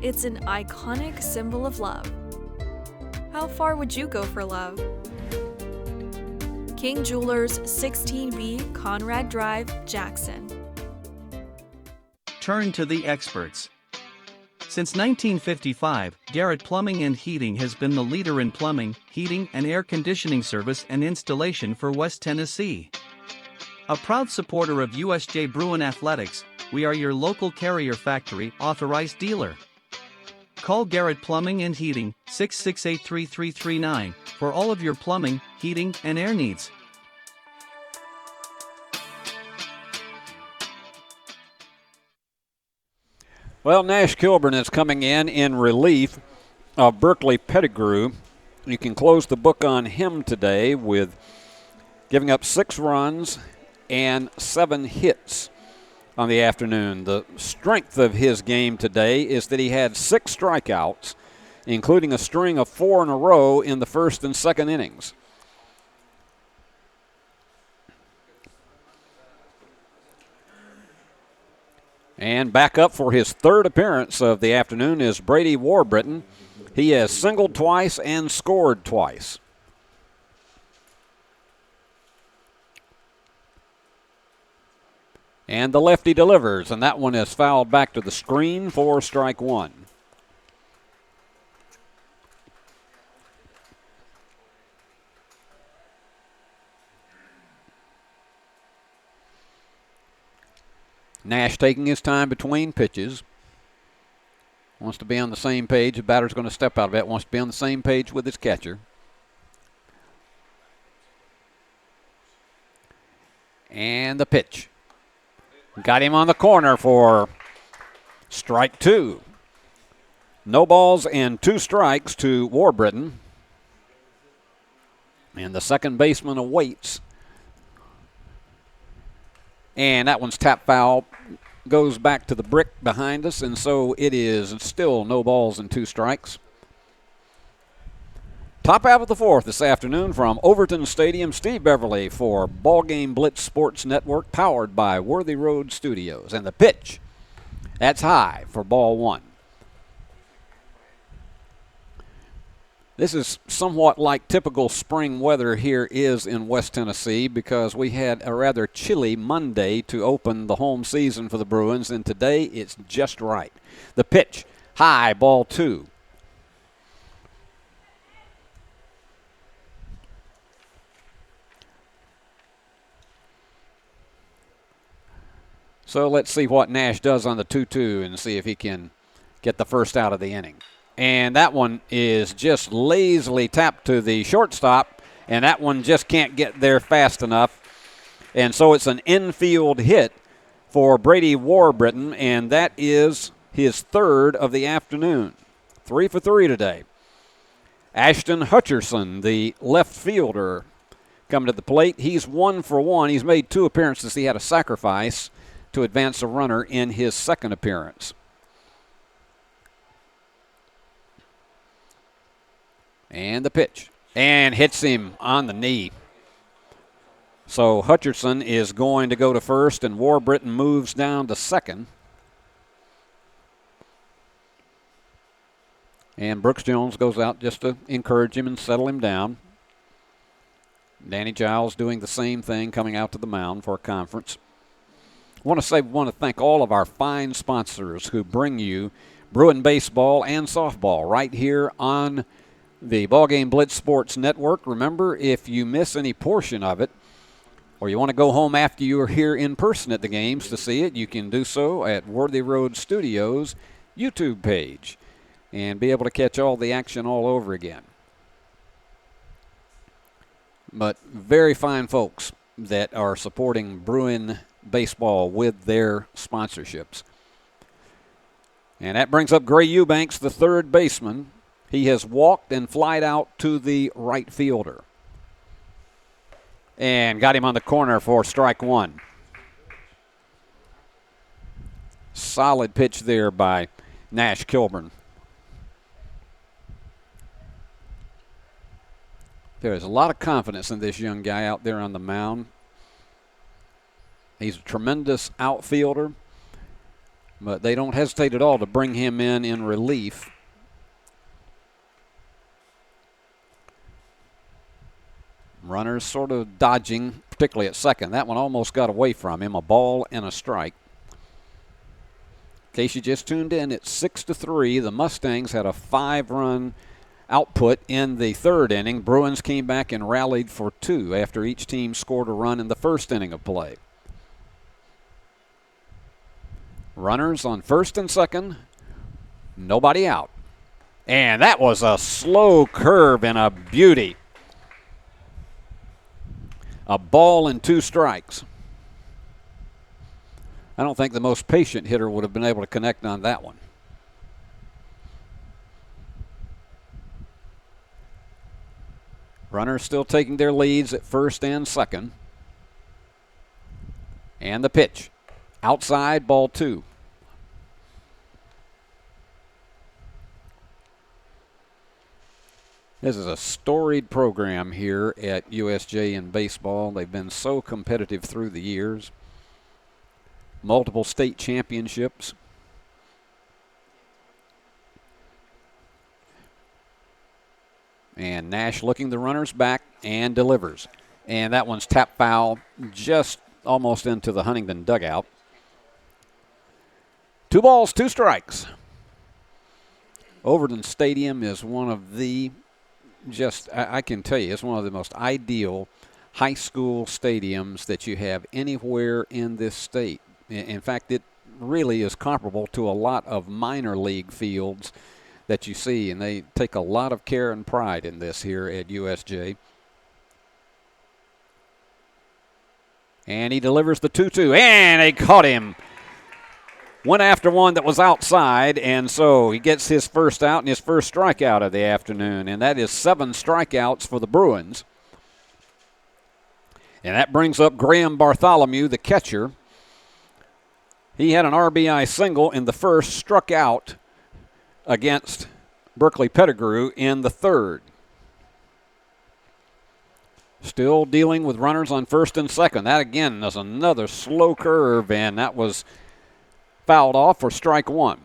It's an iconic symbol of love. How far would you go for love? King Jewelers, 16B Conrad Drive, Jackson. Turn to the experts. Since 1955, Garrett Plumbing and Heating has been the leader in plumbing, heating, and air conditioning service and installation for West Tennessee. A proud supporter of USJ Bruin Athletics, we are your local Carrier Factory authorized dealer. Call Garrett Plumbing and Heating, 668-3339, for all of your plumbing, heating, and air needs. Well, Nash Kilburn is coming in relief of Berkeley Pettigrew. You can close the book on him today with giving up 6 runs and 7 hits on the afternoon. The strength of his game today is that he had 6 strikeouts, including a string of 4 in a row in the first and second innings. And back up for his 3rd appearance of the afternoon is Brady Warburton. He has singled twice and scored twice. And the lefty delivers, and that one is fouled back to the screen for strike 1. Nash taking his time between pitches. Wants to be on the same page. The batter's going to step out of it. Wants to be on the same page with his catcher. And the pitch. Got him on the corner for strike 2. No balls and 2 strikes to Warbriton. And the second baseman awaits. And that one's tap foul. Goes back to the brick behind us, and so it is still no balls and 2 strikes. Top half of the 4th this afternoon from Overton Stadium. Steve Beverly for BallGame Blitz Sports Network, powered by Worthy Road Studios. And the pitch, that's high for ball 1. This is somewhat like typical spring weather here is in West Tennessee, because we had a rather chilly Monday to open the home season for the Bruins, and today it's just right. The pitch, high, ball 2. So let's see what Nash does on the 2-2 and see if he can get the first out of the inning. And that one is just lazily tapped to the shortstop, and that one just can't get there fast enough. And so it's an infield hit for Brady Warbriton, and that is his 3rd of the afternoon. 3 for 3 today. Ashton Hutcherson, the left fielder, coming to the plate. He's 1 for 1. He's made 2 appearances. He had a sacrifice to advance a runner in his 2nd appearance. And the pitch. And hits him on the knee. So Hutcherson is going to go to first, and Warbriton moves down to 2nd. And Brooks Jones goes out just to encourage him and settle him down. Danny Giles doing the same thing, coming out to the mound for a conference. I want to thank all of our fine sponsors who bring you Bruin baseball and softball right here on the BallGame Blitz Sports Network. Remember, if you miss any portion of it, or you want to go home after you are here in person at the games to see it, you can do so at Worthy Road Studios YouTube page and be able to catch all the action all over again. But very fine folks that are supporting Bruin baseball with their sponsorships. And that brings up Gray Eubanks, the 3rd baseman. He has walked and flied out to the right fielder. And got him on the corner for strike 1. Solid pitch there by Nash Kilburn. There is a lot of confidence in this young guy out there on the mound. He's a tremendous outfielder, but they don't hesitate at all to bring him in relief. Runners sort of dodging, particularly at 2nd. That one almost got away from him. A ball and a strike. In case you just tuned in, it's 6-3. The Mustangs had a 5-run output in the 3rd inning. Bruins came back and rallied for 2 after each team scored a run in the 1st inning of play. Runners on 1st and 2nd. Nobody out. And that was a slow curve and a beauty. A ball and 2 strikes. I don't think the most patient hitter would have been able to connect on that one. Runners still taking their leads at 1st and 2nd. And the pitch. Outside, ball 2. This is a storied program here at USJ in baseball. They've been so competitive through the years. Multiple state championships. And Nash looking the runners back and delivers. And that one's tap foul just almost into the Huntingdon dugout. 2 balls, 2 strikes. Overton Stadium is one of the I can tell you, it's one of the most ideal high school stadiums that you have anywhere in this state. In fact, really is comparable to a lot of minor league fields that you see, and they take a lot of care and pride in this here at USJ. And he delivers the 2-2, and they caught him. Went after one that was outside, and so he gets his first out and his first strikeout of the afternoon, and that is 7 strikeouts for the Bruins. And that brings up Graham Bartholomew, the catcher. He had an RBI single in the first, struck out against Berkeley Pettigrew in the third. Still dealing with runners on first and second. That, again, is another slow curve, and that was fouled off for strike one.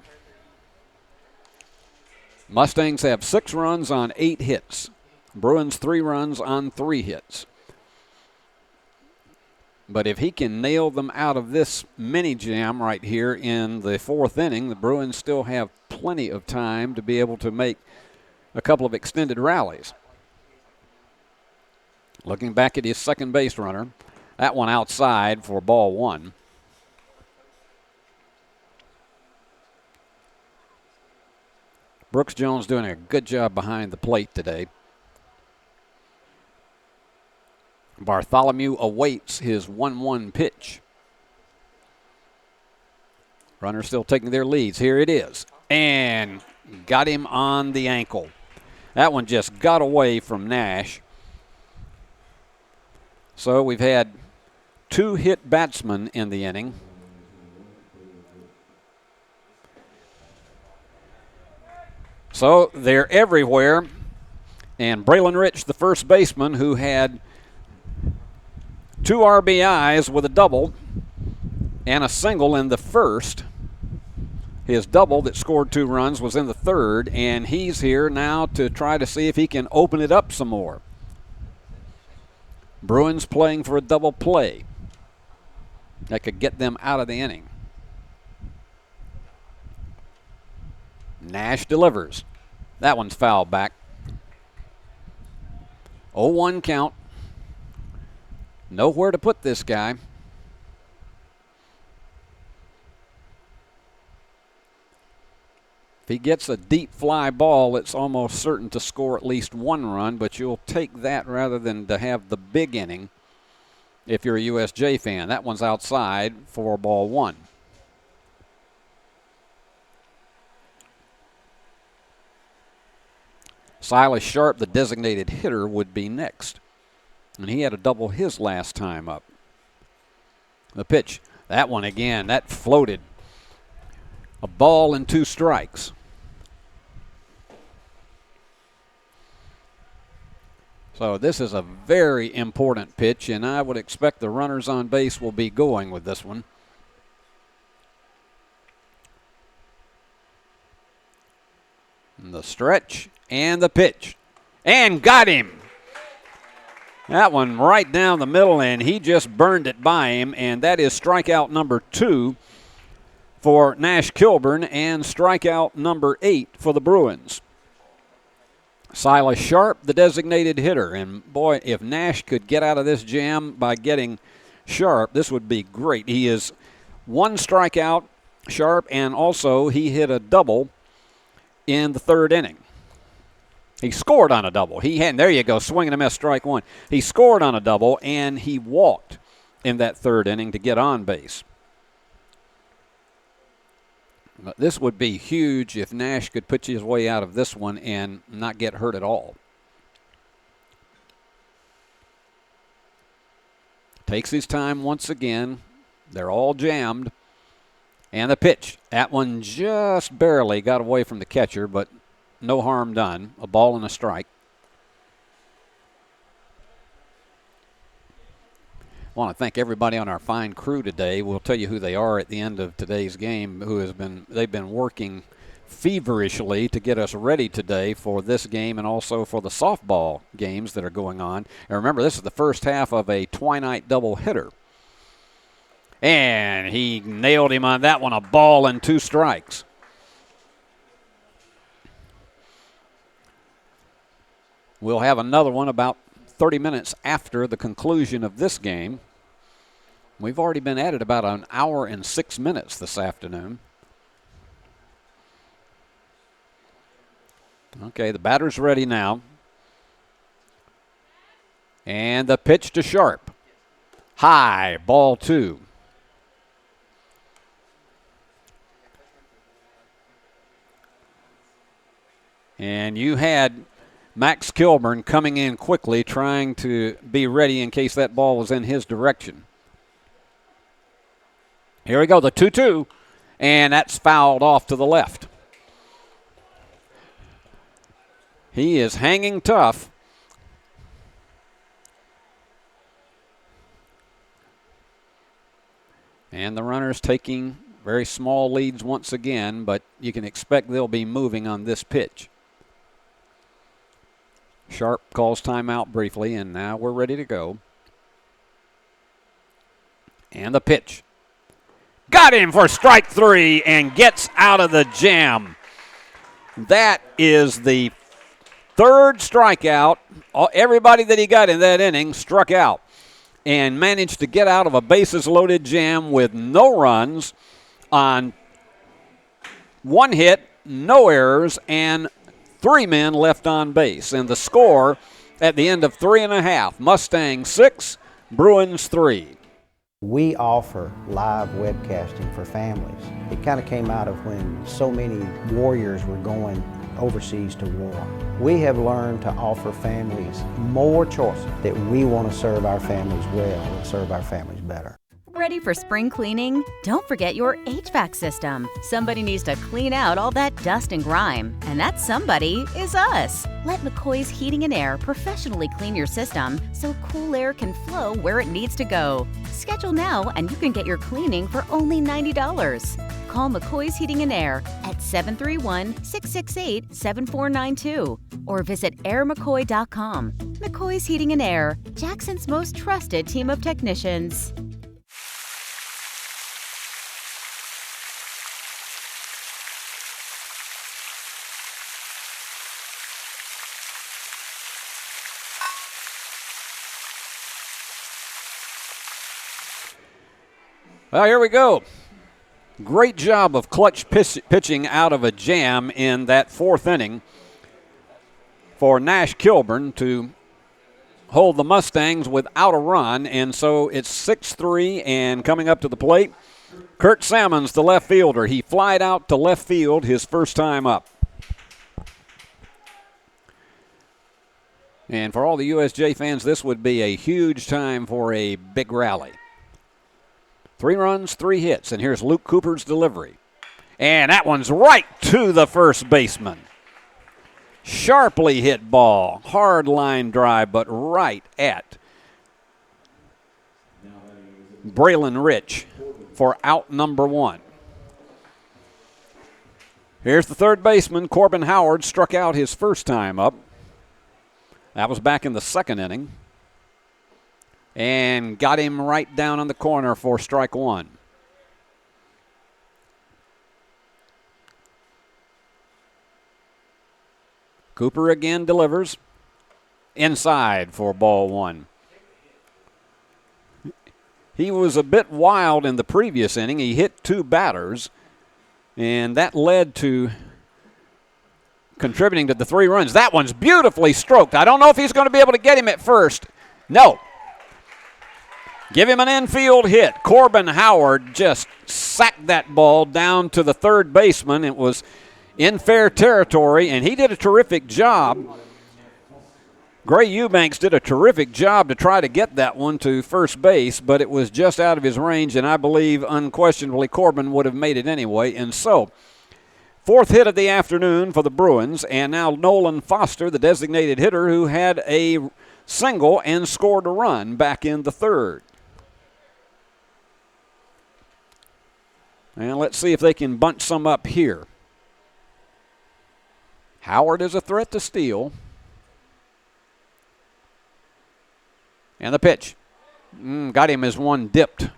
Mustangs have 6 runs on 8 hits. Bruins 3 runs on 3 hits. But if he can nail them out of this mini jam right here in the 4th inning, the Bruins still have plenty of time to be able to make a couple of extended rallies. Looking back at his second base runner, that one outside for ball 1. Brooks Jones doing a good job behind the plate today. Bartholomew awaits his 1-1 pitch. Runners still taking their leads. Here it is. And got him on the ankle. That one just got away from Nash. So we've had 2 hit batsmen in the inning. So they're everywhere. And Braylon Rich, the first baseman, who had 2 RBIs with a double and a single in the first. His double that scored 2 runs was in the third, and he's here now to try to see if he can open it up some more. Bruins playing for a double play that could get them out of the inning. Nash delivers. That one's fouled back. 0-1 count. Nowhere to put this guy. If he gets a deep fly ball, it's almost certain to score at least 1 run, but you'll take that rather than to have the big inning if you're a USJ fan. That one's outside for ball 1. Silas Sharp, the designated hitter, would be next. And he had a double his last time up. The pitch, that one again, that floated. A ball and 2 strikes. So this is a very important pitch, and I would expect the runners on base will be going with this one. And the stretch and the pitch. And got him. That one right down the middle, and he just burned it by him, and that is strikeout number 2 for Nash Kilburn and strikeout number 8 for the Bruins. Silas Sharp, the designated hitter, and boy, if Nash could get out of this jam by getting Sharp, this would be great. He is 1 strikeout, Sharp, and also he hit a double in the 3rd inning. He scored on a double. There you go, swing and a miss, strike 1. He scored on a double, and he walked in that 3rd inning to get on base. But this would be huge if Nash could pitch his way out of this one and not get hurt at all. Takes his time once again. They're all jammed. And the pitch. That one just barely got away from the catcher, but no harm done. A ball and a strike. I want to thank everybody on our fine crew today. We'll tell you who they are at the end of today's game, they've been working feverishly to get us ready today for this game and also for the softball games that are going on. And remember, this is the first half of a Twilight doubleheader. And he nailed him on that one, a ball and 2 strikes. We'll have another one about 30 minutes after the conclusion of this game. We've already been at it about an hour and 6 minutes this afternoon. Okay, the batter's ready now. And the pitch to Sharp. High, ball 2. And you had Max Kilburn coming in quickly, trying to be ready in case that ball was in his direction. Here we go, the 2-2, and that's fouled off to the left. He is hanging tough. And the runners taking very small leads once again, but you can expect they'll be moving on this pitch. Sharp calls timeout briefly, and now we're ready to go. And the pitch. Got him for strike 3 and gets out of the jam. That is the third strikeout. Everybody that he got in that inning struck out and managed to get out of a bases-loaded jam with no runs on 1 hit, no errors, and 3 men left on base. And the score at the end of 3.5, Mustangs 6, Bruins 3. We offer live webcasting for families. It kind of came out of when so many warriors were going overseas to war. We have learned to offer families more choices, that we want to serve our families well and serve our families better. Ready for spring cleaning? Don't forget your HVAC system. Somebody needs to clean out all that dust and grime, and that somebody is us. Let McCoy's Heating and Air professionally clean your system so cool air can flow where it needs to go. Schedule now and you can get your cleaning for only $90. Call McCoy's Heating and Air at 731-668-7492 or visit airmccoy.com. McCoy's Heating and Air, Jackson's most trusted team of technicians. Well, here we go. Great job of clutch pitching out of a jam in that 4th inning for Nash Kilburn to hold the Mustangs without a run. And so it's 6-3, and coming up to the plate, Kurt Salmons, the left fielder. He flied out to left field his first time up. And for all the USJ fans, this would be a huge time for a big rally. 3 runs, 3 hits, and here's Luke Cooper's delivery. And that one's right to the first baseman. Sharply hit ball, hard line drive, but right at Braylon Rich for out number 1. Here's the third baseman, Corbin Howard, struck out his first time up. That was back in the 2nd inning. And got him right down on the corner for strike 1. Cooper again delivers. Inside for ball 1. He was a bit wild in the previous inning. He hit 2 batters, and that led to contributing to the 3 runs. That one's beautifully stroked. I don't know if he's going to be able to get him at first. No. Give him an infield hit. Corbin Howard just sacked that ball down to the third baseman. It was in fair territory, and he did a terrific job. Gray Eubanks did a terrific job to try to get that one to first base, but it was just out of his range, and I believe unquestionably Corbin would have made it anyway. And so, 4th hit of the afternoon for the Bruins, and now Nolan Foster, the designated hitter, who had a single and scored a run back in the 3rd. And let's see if they can bunch some up here. Howard is a threat to steal. And the pitch. Got him as one dipped.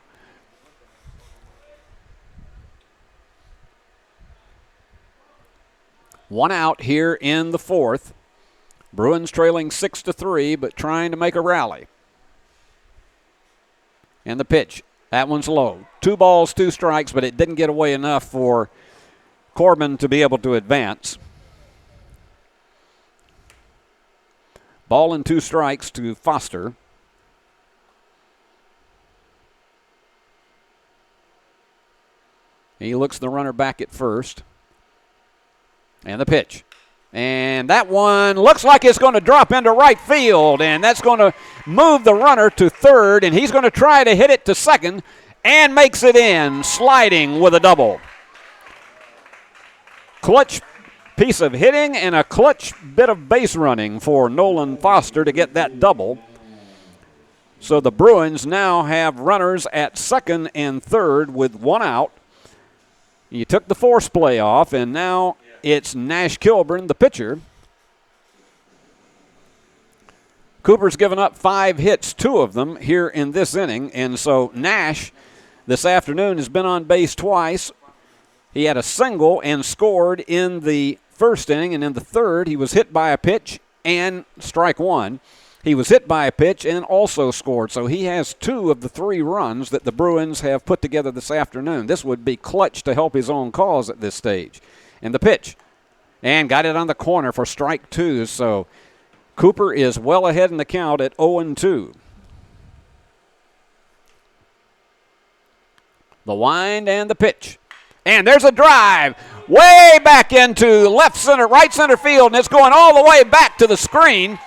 One out here in the 4th. Bruins trailing 6-3, but trying to make a rally. And the pitch. That one's low. 2 balls, 2 strikes, but it didn't get away enough for Corbin to be able to advance. Ball and 2 strikes to Foster. He looks the runner back at first. And the pitch. And that one looks like it's going to drop into right field, and that's going to move the runner to third, and he's going to try to hit it to second and makes it in, sliding with a double. Clutch piece of hitting and a clutch bit of base running for Nolan Foster to get that double. So the Bruins now have runners at second and third with 1 out. You took the force play off, and now it's Nash Kilburn, the pitcher. Cooper's given up 5 hits, 2 of them here in this inning, and so Nash this afternoon has been on base twice. He had a single and scored in the first inning, and in the third he was hit by a pitch and strike 1. He was hit by a pitch and also scored, so he has 2 of the 3 runs that the Bruins have put together this afternoon. This would be clutch to help his own cause at this stage. And the pitch, and got it on the corner for strike 2, so Cooper is well ahead in the count at 0-2. The wind and the pitch. And there's a drive way back into left center, right center field, and it's going all the way back to the screen.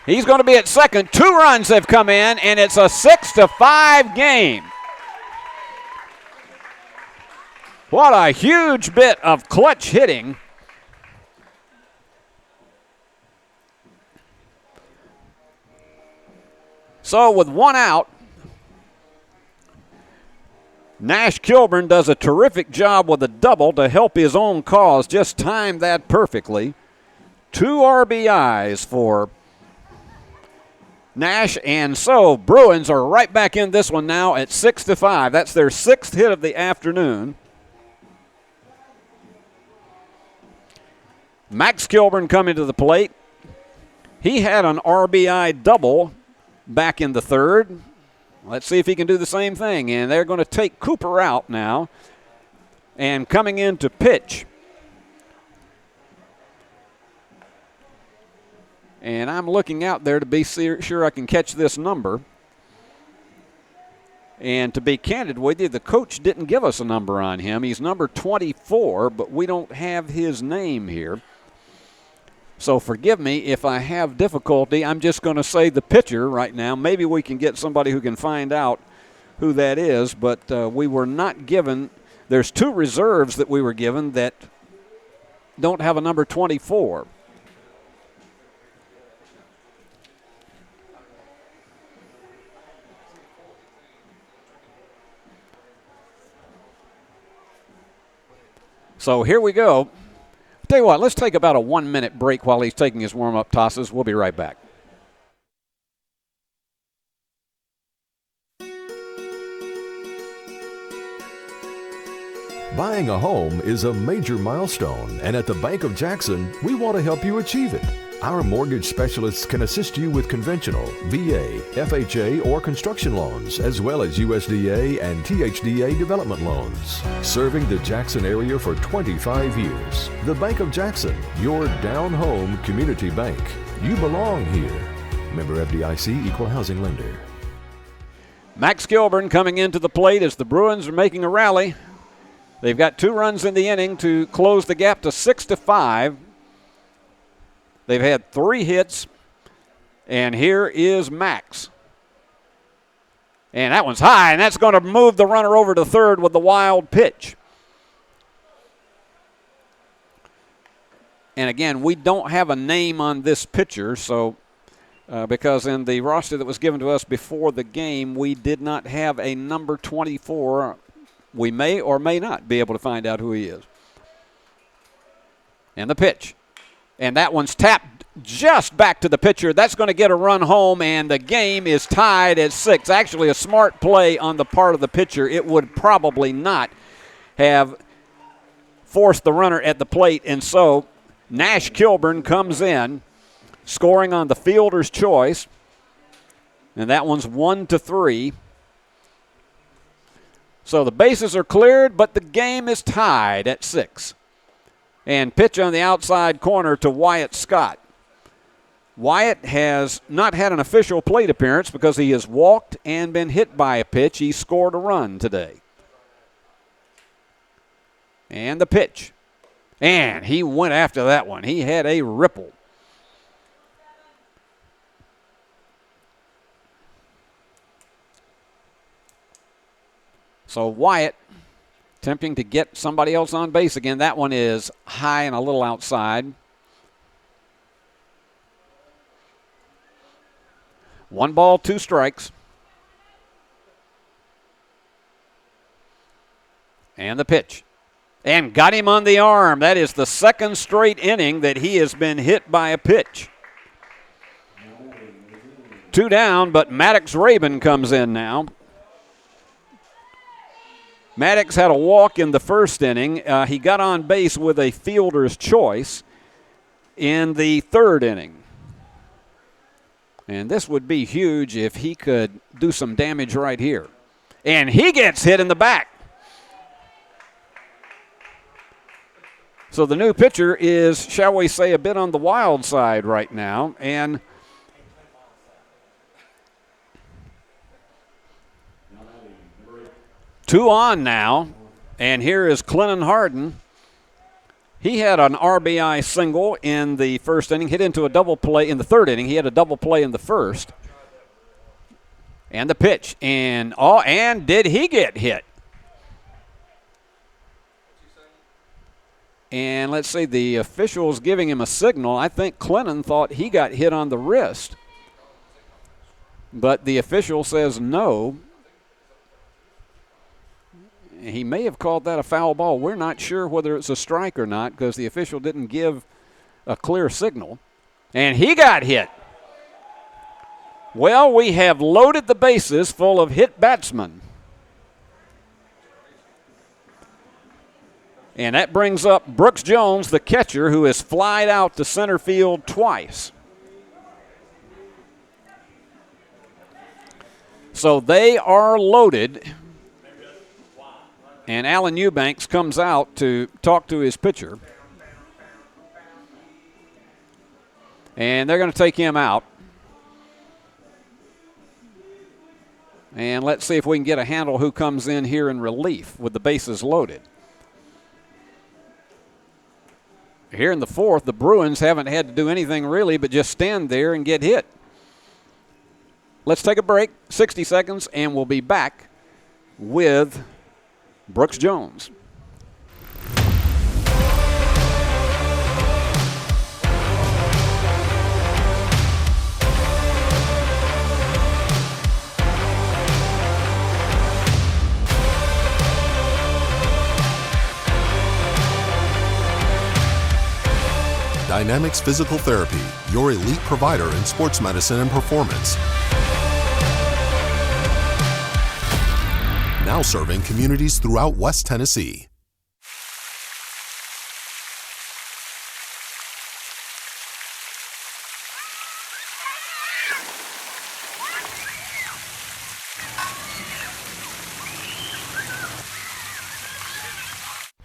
He's going to be at second. 2 runs have come in, and it's a 6-5 game. What a huge bit of clutch hitting. So with 1 out, Nash Kilburn does a terrific job with a double to help his own cause. Just timed that perfectly. 2 RBIs for Nash, and so Bruins are right back in this one now at 6-5. That's their 6th hit of the afternoon. Max Kilburn coming to the plate. He had an RBI double back in the third. Let's see if he can do the same thing. And they're going to take Cooper out now. And coming in to pitch. And I'm looking out there to be sure I can catch this number. And to be candid with you, the coach didn't give us a number on him. He's number 24, but we don't have his name here. So forgive me if I have difficulty. I'm just going to say the pitcher right now. Maybe we can get somebody who can find out who that is, but we were not given. There's 2 reserves that we were given that don't have a number 24. So here we go. Tell you what, let's take about a 1-minute break while he's taking his warm-up tosses. We'll be right back. Buying a home is a major milestone, and at the Bank of Jackson, we want to help you achieve it. Our mortgage specialists can assist you with conventional, VA, FHA, or construction loans, as well as USDA and THDA development loans. Serving the Jackson area for 25 years. The Bank of Jackson, your down-home community bank. You belong here. Member FDIC, Equal Housing Lender. Max Kilburn coming into the plate as the Bruins are making a rally. They've got 2 runs in the inning to close the gap to 6-5. They've had 3 hits, and here is Max. And that one's high, and that's going to move the runner over to third with the wild pitch. And again, we don't have a name on this pitcher, so because in the roster that was given to us before the game, we did not have a number 24. We may or may not be able to find out who he is. And the pitch. And that one's tapped just back to the pitcher. That's going to get a run home, and the game is tied at 6. Actually, a smart play on the part of the pitcher. It would probably not have forced the runner at the plate, and so Nash Kilburn comes in, scoring on the fielder's choice, and that one's 1-3. So the bases are cleared, but the game is tied at 6. And pitch on the outside corner to Wyatt Scott. Wyatt has not had an official plate appearance because he has walked and been hit by a pitch. He scored a run today. And the pitch. And he went after that one. He had a ripple. So Wyatt attempting to get somebody else on base again. That one is high and a little outside. 1 ball, 2 strikes. And the pitch. And got him on the arm. That is the second straight inning that he has been hit by a pitch. 2 down, but Maddox Rabin comes in now. Maddox had a walk in the first inning. He got on base with a fielder's choice in the third inning. And this would be huge if he could do some damage right here. And he gets hit in the back. So the new pitcher is, shall we say, a bit on the wild side right now. And two on now, and here is Clennon Harden. He had an RBI single in the first inning, hit into a double play in the third inning. He had a double play in the first. And the pitch, and did he get hit? And let's see, the official's giving him a signal. I think Clennon thought he got hit on the wrist. But the official says no. He may have called that a foul ball. We're not sure whether it's a strike or not because the official didn't give a clear signal. And he got hit. Well, we have loaded the bases full of hit batsmen. And that brings up Brooks Jones, the catcher, who has flied out to center field twice. So they are loaded. And Alan Eubanks comes out to talk to his pitcher. And they're going to take him out. And let's see if we can get a handle who comes in here in relief with the bases loaded. Here in the fourth, the Bruins haven't had to do anything really but just stand there and get hit. Let's take a break, 60 seconds, and we'll be back with Brooks Jones. Dynamics Physical Therapy, your elite provider in sports medicine and performance. Now serving communities throughout West Tennessee.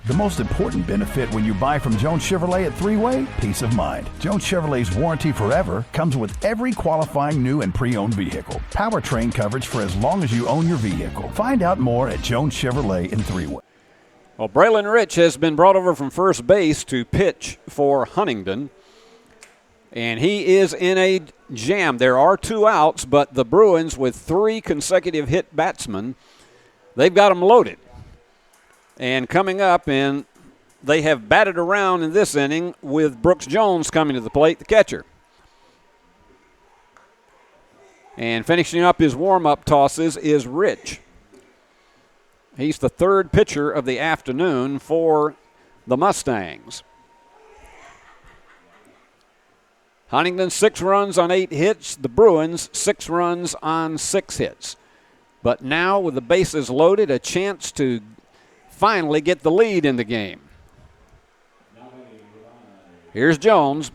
The most important benefit when you buy from Jones Chevrolet at Three-Way? Peace of mind. Jones Chevrolet's warranty forever comes with every qualifying new and pre-owned vehicle. Powertrain coverage for as long as you own your vehicle. Find out more at Jones Chevrolet in Three-Way. Well, Braylon Rich has been brought over from first base to pitch for Huntingdon. And he is in a jam. There are 2 outs, but the Bruins, with 3 consecutive hit batsmen, they've got them loaded. And coming up, and they have batted around in this inning with Brooks Jones coming to the plate, the catcher. And finishing up his warm-up tosses is Rich. He's the 3rd pitcher of the afternoon for the Mustangs. Huntingdon 6 runs on 8 hits. The Bruins 6 runs on 6 hits. But now with the bases loaded, a chance to finally get the lead in the game. Here's Jones.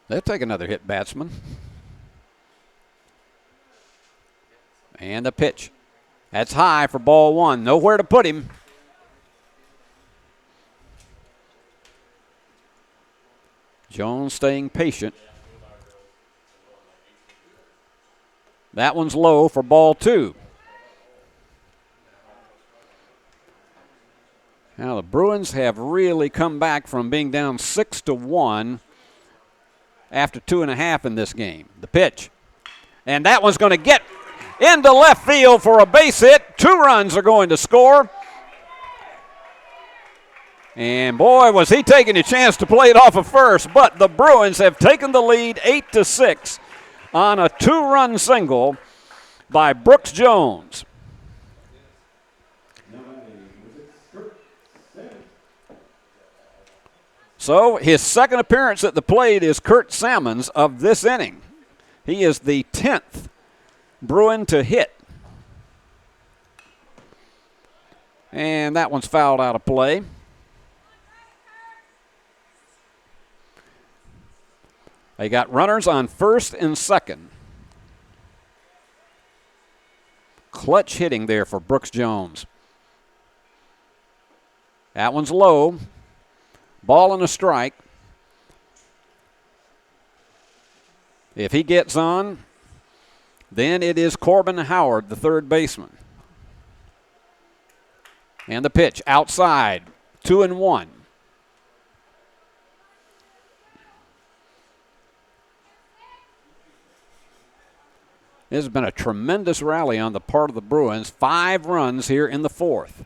They'll take another hit batsman. And the pitch. That's high for ball one. Nowhere to put him. Jones staying patient. That one's low for ball two. Now the Bruins have really come back from being down 6-1 after 2.5 in this game. The pitch. And that one's going to get into left field for a base hit. 2 runs are going to score. And boy, was he taking a chance to play it off of first, but the Bruins have taken the lead 8-6 on a 2-run single by Brooks Jones. So his second appearance at the plate is Kurt Salmons of this inning. He is the 10th Bruin to hit. And that one's fouled out of play. They got runners on first and second. Clutch hitting there for Brooks Jones. That one's low. Ball and a strike. If he gets on, then it is Corbin Howard, the third baseman. And the pitch outside, 2-1. This has been a tremendous rally on the part of the Bruins. 5 runs here in the fourth.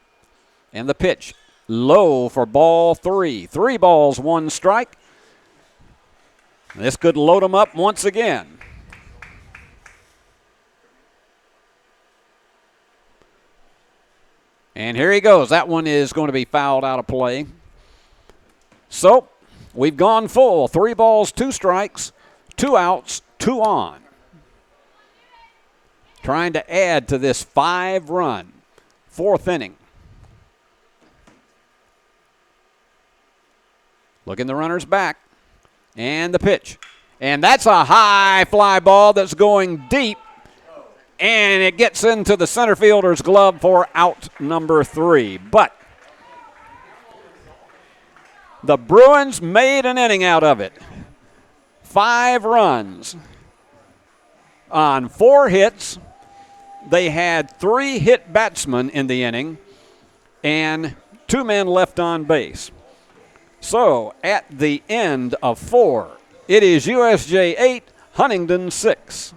And the pitch low for ball 3. 3 balls, 1 strike. This could load them up once again. And here he goes. That one is going to be fouled out of play. So we've gone full. 3 balls, 2 strikes, 2 outs, 2 on. Trying to add to this 5-run 4th inning. Looking the runners back. And the pitch. And that's a high fly ball that's going deep. And it gets into the center fielder's glove for out number 3. But the Bruins made an inning out of it. 5 runs on 4 hits. They had 3 hit batsmen in the inning and 2 men left on base. So at the end of 4, it is USJ 8, Huntingdon 6.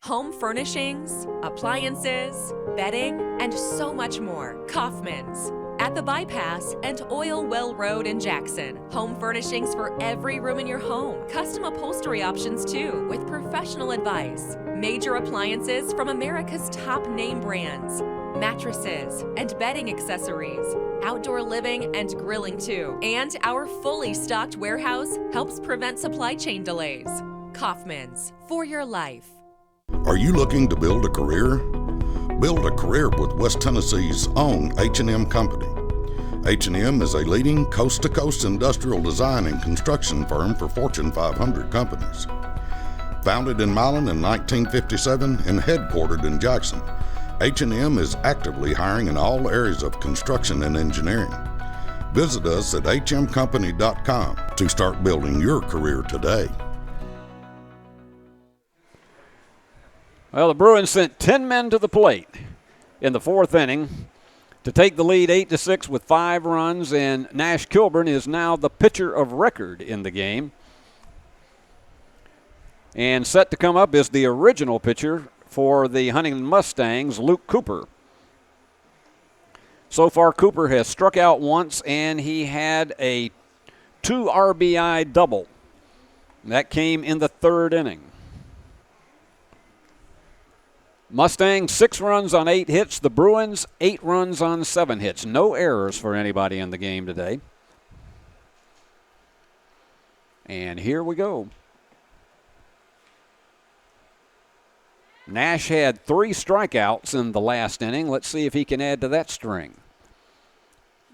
Home furnishings, appliances, bedding, and so much more. Kaufman's. At the Bypass and Oil Well Road in Jackson. Home furnishings for every room in your home. Custom upholstery options too, with professional advice. Major appliances from America's top name brands. Mattresses and bedding accessories. Outdoor living and grilling too. And our fully stocked warehouse helps prevent supply chain delays. Kaufman's, for your life. Are you looking to build a career? Build a career with West Tennessee's own H&M Company. H&M is a leading coast-to-coast industrial design and construction firm for Fortune 500 companies. Founded in Milan in 1957 and headquartered in Jackson, H&M is actively hiring in all areas of construction and engineering. Visit us at hmcompany.com to start building your career today. Well, the Bruins sent 10 men to the plate in the 4th inning to take the lead 8-6 with 5 runs, and Nash Kilburn is now the pitcher of record in the game. And set to come up is the original pitcher for the Huntingdon Mustangs, Luke Cooper. So far, Cooper has struck out once, and he had a 2 RBI double. That came in the 3rd inning. Mustangs 6 runs on 8 hits. The Bruins 8 runs on 7 hits. No errors for anybody in the game today. And here we go. Nash had 3 strikeouts in the last inning. Let's see if he can add to that string.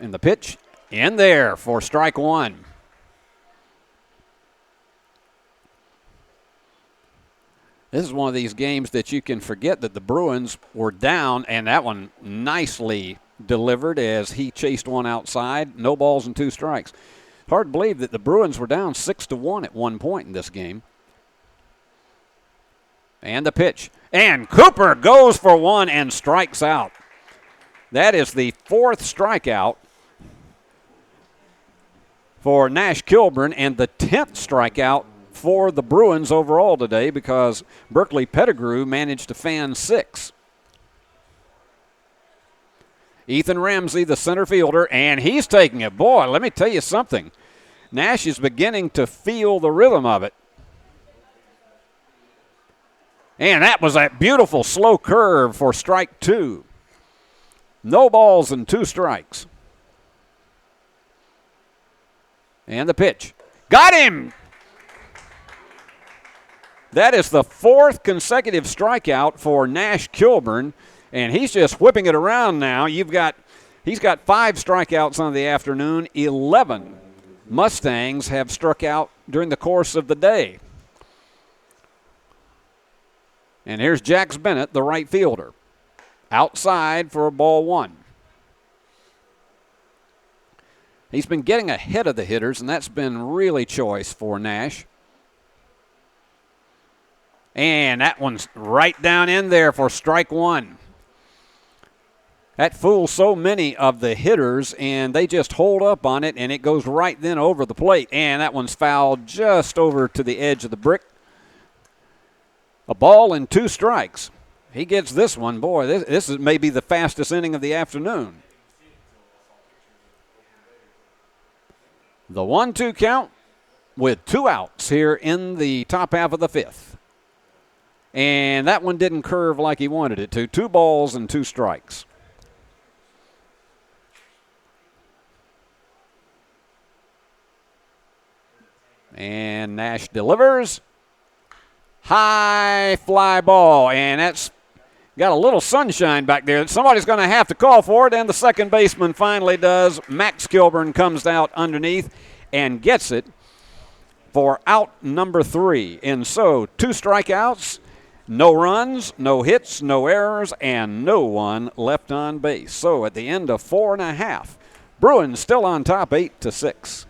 And the pitch in there for strike 1. This is one of these games that you can forget that the Bruins were down, and that one nicely delivered as he chased one outside. No balls and 2 strikes. Hard to believe that the Bruins were down 6-1 at one point in this game. And the pitch. And Cooper goes for one and strikes out. That is the 4th strikeout for Nash Kilburn and the 10th strikeout for the Bruins overall today, because Berkeley Pettigrew managed to fan 6. Ethan Ramsey, the center fielder, and he's taking it. Boy, let me tell you something. Nash is beginning to feel the rhythm of it. And that was a beautiful slow curve for strike 2. No balls and 2 strikes. And the pitch. Got him! That is the 4th consecutive strikeout for Nash Kilburn, and he's just whipping it around now. He's got 5 strikeouts on the afternoon. 11 Mustangs have struck out during the course of the day. And here's Jax Bennett, the right fielder, outside for ball 1. He's been getting ahead of the hitters, and that's been really choice for Nash. And that one's right down in there for strike 1. That fools so many of the hitters, and they just hold up on it, and it goes right then over the plate. And that one's fouled just over to the edge of the brick. A ball and 2 strikes. He gets this one. Boy, this is maybe the fastest inning of the afternoon. The 1-2 count with 2 outs here in the top half of the 5th. And that one didn't curve like he wanted it to. 2 balls and 2 strikes. And Nash delivers. High fly ball. And that's got a little sunshine back there. Somebody's going to have to call for it, and the second baseman finally does. Max Kilburn comes out underneath and gets it for out number 3. And so 2 strikeouts. No runs, no hits, no errors, and no one left on base. So at the end of 4.5, Bruins still on top 8-6.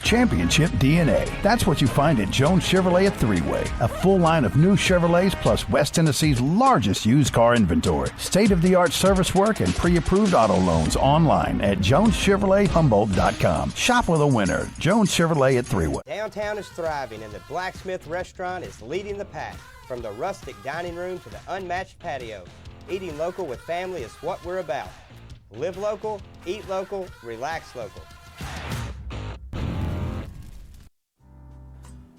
Championship DNA. That's what you find at Jones Chevrolet at Three-Way. A full line of new Chevrolets plus West Tennessee's largest used car inventory. State-of-the-art service work and pre-approved auto loans online at JonesChevroletHumboldt.com. Shop with a winner. Jones Chevrolet at Three-Way. Downtown is thriving and the Blacksmith Restaurant is leading the pack. From the rustic dining room to the unmatched patio, eating local with family is what we're about. Live local, eat local, relax local.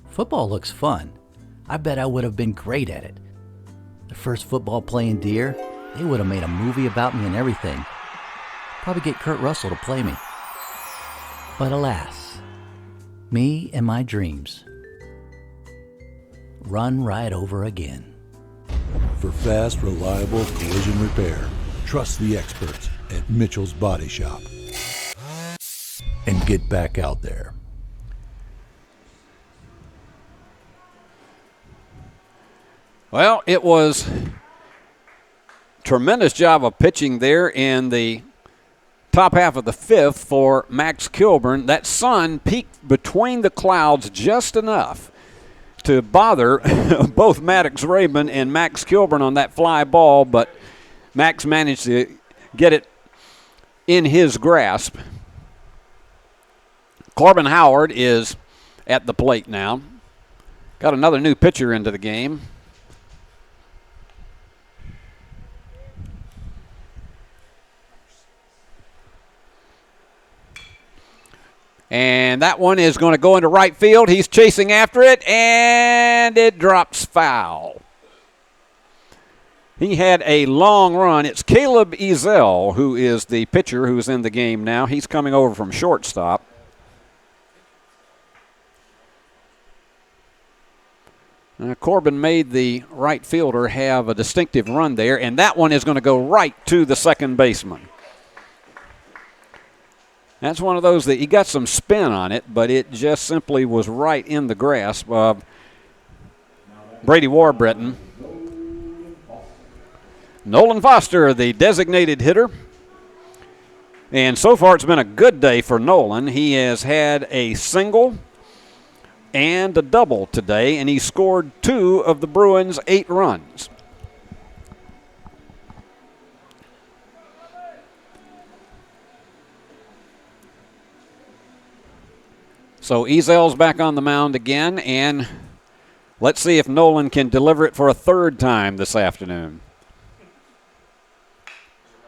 Football looks fun. I bet I would have been great at it. The first football playing Deer, they would have made a movie about me and everything. Probably get Kurt Russell to play me. But alas, me and my dreams run right over again. For fast, reliable collision repair, trust the experts at Mitchell's Body Shop. And get back out there. Well, it was tremendous job of pitching there in the top half of the 5th for Max Kilburn. That sun peeked between the clouds just enough to bother both Maddox Raymond and Max Kilburn on that fly ball, but Max managed to get it in his grasp. Corbin Howard is at the plate now. Got another new pitcher into the game. And that one is going to go into right field. He's chasing after it, and it drops foul. He had a long run. It's Caleb Ezel, who is the pitcher who's in the game now. He's coming over from shortstop. Corbin made the right fielder have a distinctive run there, and that one is going to go right to the second baseman. That's one of those that he got some spin on it, but it just simply was right in the grasp of Brady Warbritton. Nolan Foster, the designated hitter. And so far it's been a good day for Nolan. He has had a single and a double today, and he scored 2 of the Bruins' 8 runs. So Ezel's back on the mound again, and let's see if Nolan can deliver it for a 3rd time this afternoon.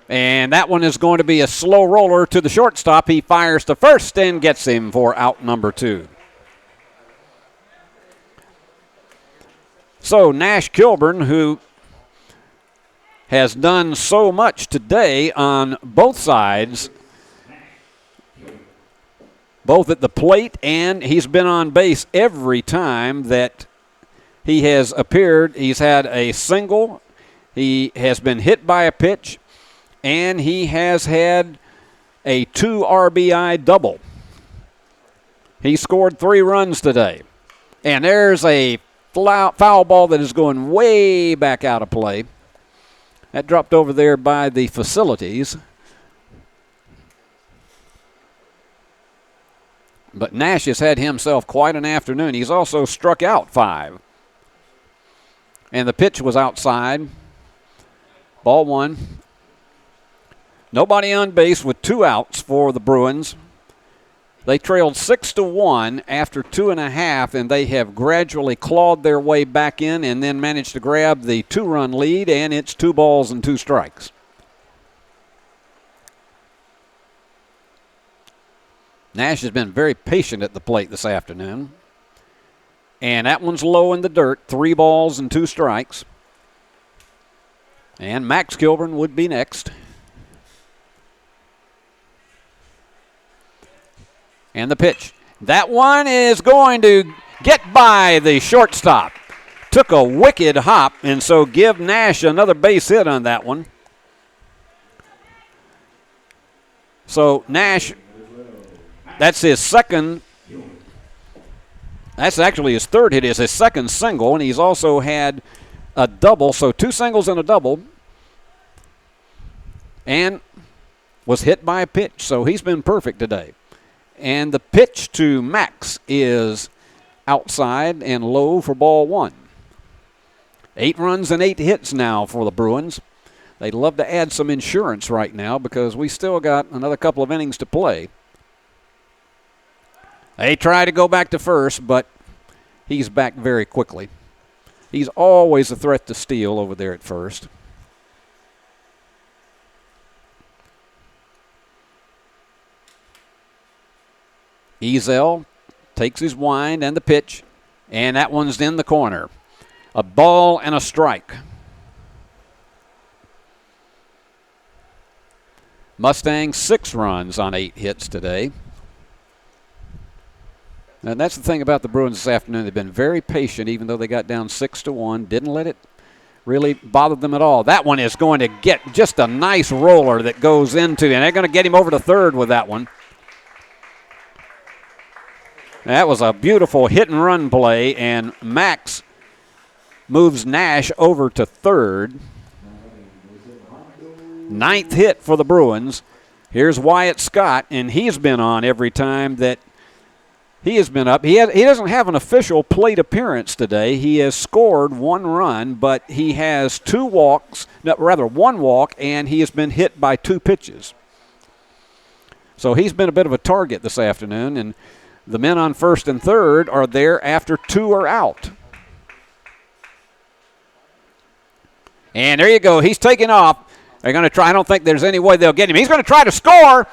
And that one is going to be a slow roller to the shortstop. He fires to first and gets him for out number 2. So Nash Kilburn, who has done so much today on both sides, both at the plate, and he's been on base every time that he has appeared. He's had a single, he has been hit by a pitch, and he has had a 2 RBI double. He scored 3 runs today. And there's a foul ball that is going way back out of play. That dropped over there by the facilities. But Nash has had himself quite an afternoon. He's also struck out 5. And the pitch was outside. Ball 1. Nobody on base with 2 outs for the Bruins. They trailed 6-1 after 2.5, and they have gradually clawed their way back in and then managed to grab the 2-run lead, and it's 2 balls and 2 strikes. Nash has been very patient at the plate this afternoon. And that one's low in the dirt, 3 balls and 2 strikes. And Max Kilburn would be next. And the pitch. That one is going to get by the shortstop. Took a wicked hop, and so give Nash another base hit on that one. So Nash, that's his second. That's actually his 3rd hit. It's his 2nd single, and he's also had a double. So 2 singles and a double. And was hit by a pitch, so he's been perfect today. And the pitch to Max is outside and low for ball 1. 8 runs and 8 hits now for the Bruins. They'd love to add some insurance right now because we still got another couple of innings to play. They try to go back to first, but he's back very quickly. He's always a threat to steal over there at first. Ezel takes his wind and the pitch, and that one's in the corner. A ball and a strike. Mustangs 6 runs on 8 hits today. And that's the thing about the Bruins this afternoon. They've been very patient, even though they got down 6-1. Didn't let it really bother them at all. That one is going to get just a nice roller that goes into, and they're going to get him over to 3rd with that one. That was a beautiful hit-and-run play, and Max moves Nash over to 3rd. 9th hit for the Bruins. Here's Wyatt Scott, and he's been on every time that he has been up. He doesn't have an official plate appearance today. He has scored 1 run, but he has 2 walks, rather 1 walk, and he has been hit by 2 pitches. So he's been a bit of a target this afternoon, and the men on 1st and 3rd are there after 2 are out. And there you go. He's taking off. They're going to try. I don't think there's any way they'll get him. He's going to try to score,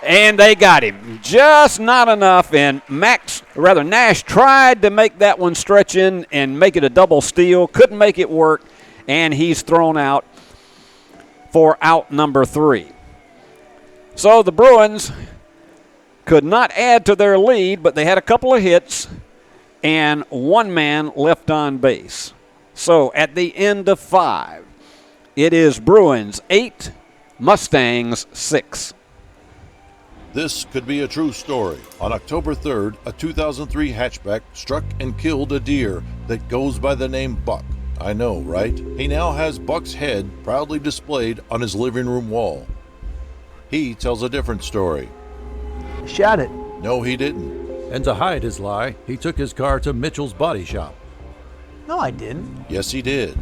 and they got him. Just not enough, and Nash tried to make that one stretch in and make it a double steal. Couldn't make it work, and he's thrown out for out number 3. So the Bruins could not add to their lead, but they had a couple of hits and 1 man left on base. So at the end of 5, it is Bruins 8, Mustangs 6. This could be a true story. On October 3rd, a 2003 hatchback struck and killed a deer that goes by the name Buck. I know, right? He now has Buck's head proudly displayed on his living room wall. He tells a different story. Shot it. No, he didn't. And to hide his lie, he took his car to Mitchell's body shop. No, I didn't. Yes, he did.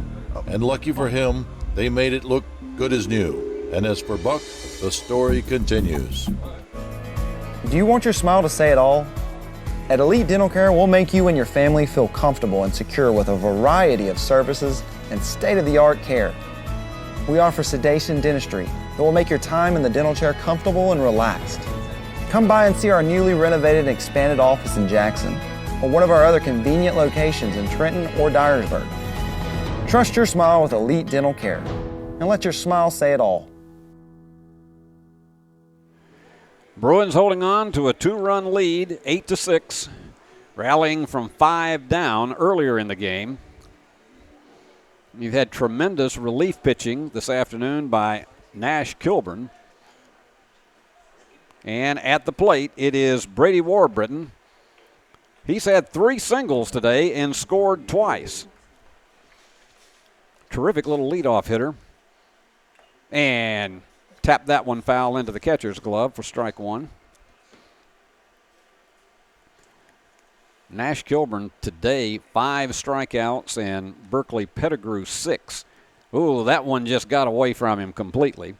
And lucky for him, they made it look good as new. And as for Buck, the story continues. Do you want your smile to say it all? At Elite Dental Care, we'll make you and your family feel comfortable and secure with a variety of services and state-of-the-art care. We offer sedation dentistry that will make your time in the dental chair comfortable and relaxed. Come by and see our newly renovated and expanded office in Jackson or one of our other convenient locations in Trenton or Dyersburg. Trust your smile with Elite Dental Care and let your smile say it all. Bruins holding on to a 2-run lead, 8-6, rallying from 5 down earlier in the game. You've had tremendous relief pitching this afternoon by Nash Kilburn. And at the plate, it is Brady Warburton. He's had 3 singles today and scored twice. Terrific little leadoff hitter. And tapped that one foul into the catcher's glove for strike 1. Nash Kilburn today, 5 strikeouts, and Berkeley Pettigrew 6. Ooh, that one just got away from him completely.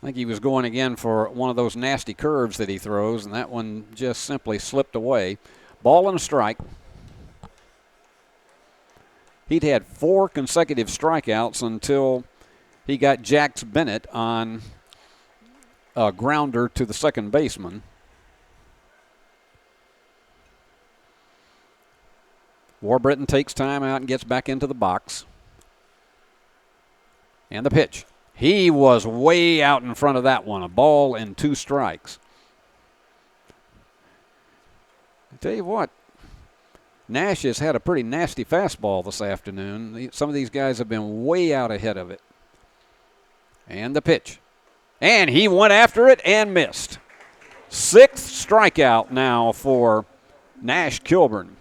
I think he was going again for one of those nasty curves that he throws, and that one just simply slipped away. Ball and a strike. He'd had 4 consecutive strikeouts until he got Jax Bennett on a grounder to the second baseman. Warburton takes time out and gets back into the box. And the pitch. He was way out in front of that one. A ball and 2 strikes. I tell you what, Nash has had a pretty nasty fastball this afternoon. Some of these guys have been way out ahead of it. And the pitch. And he went after it and missed. 6th strikeout now for Nash Kilburn.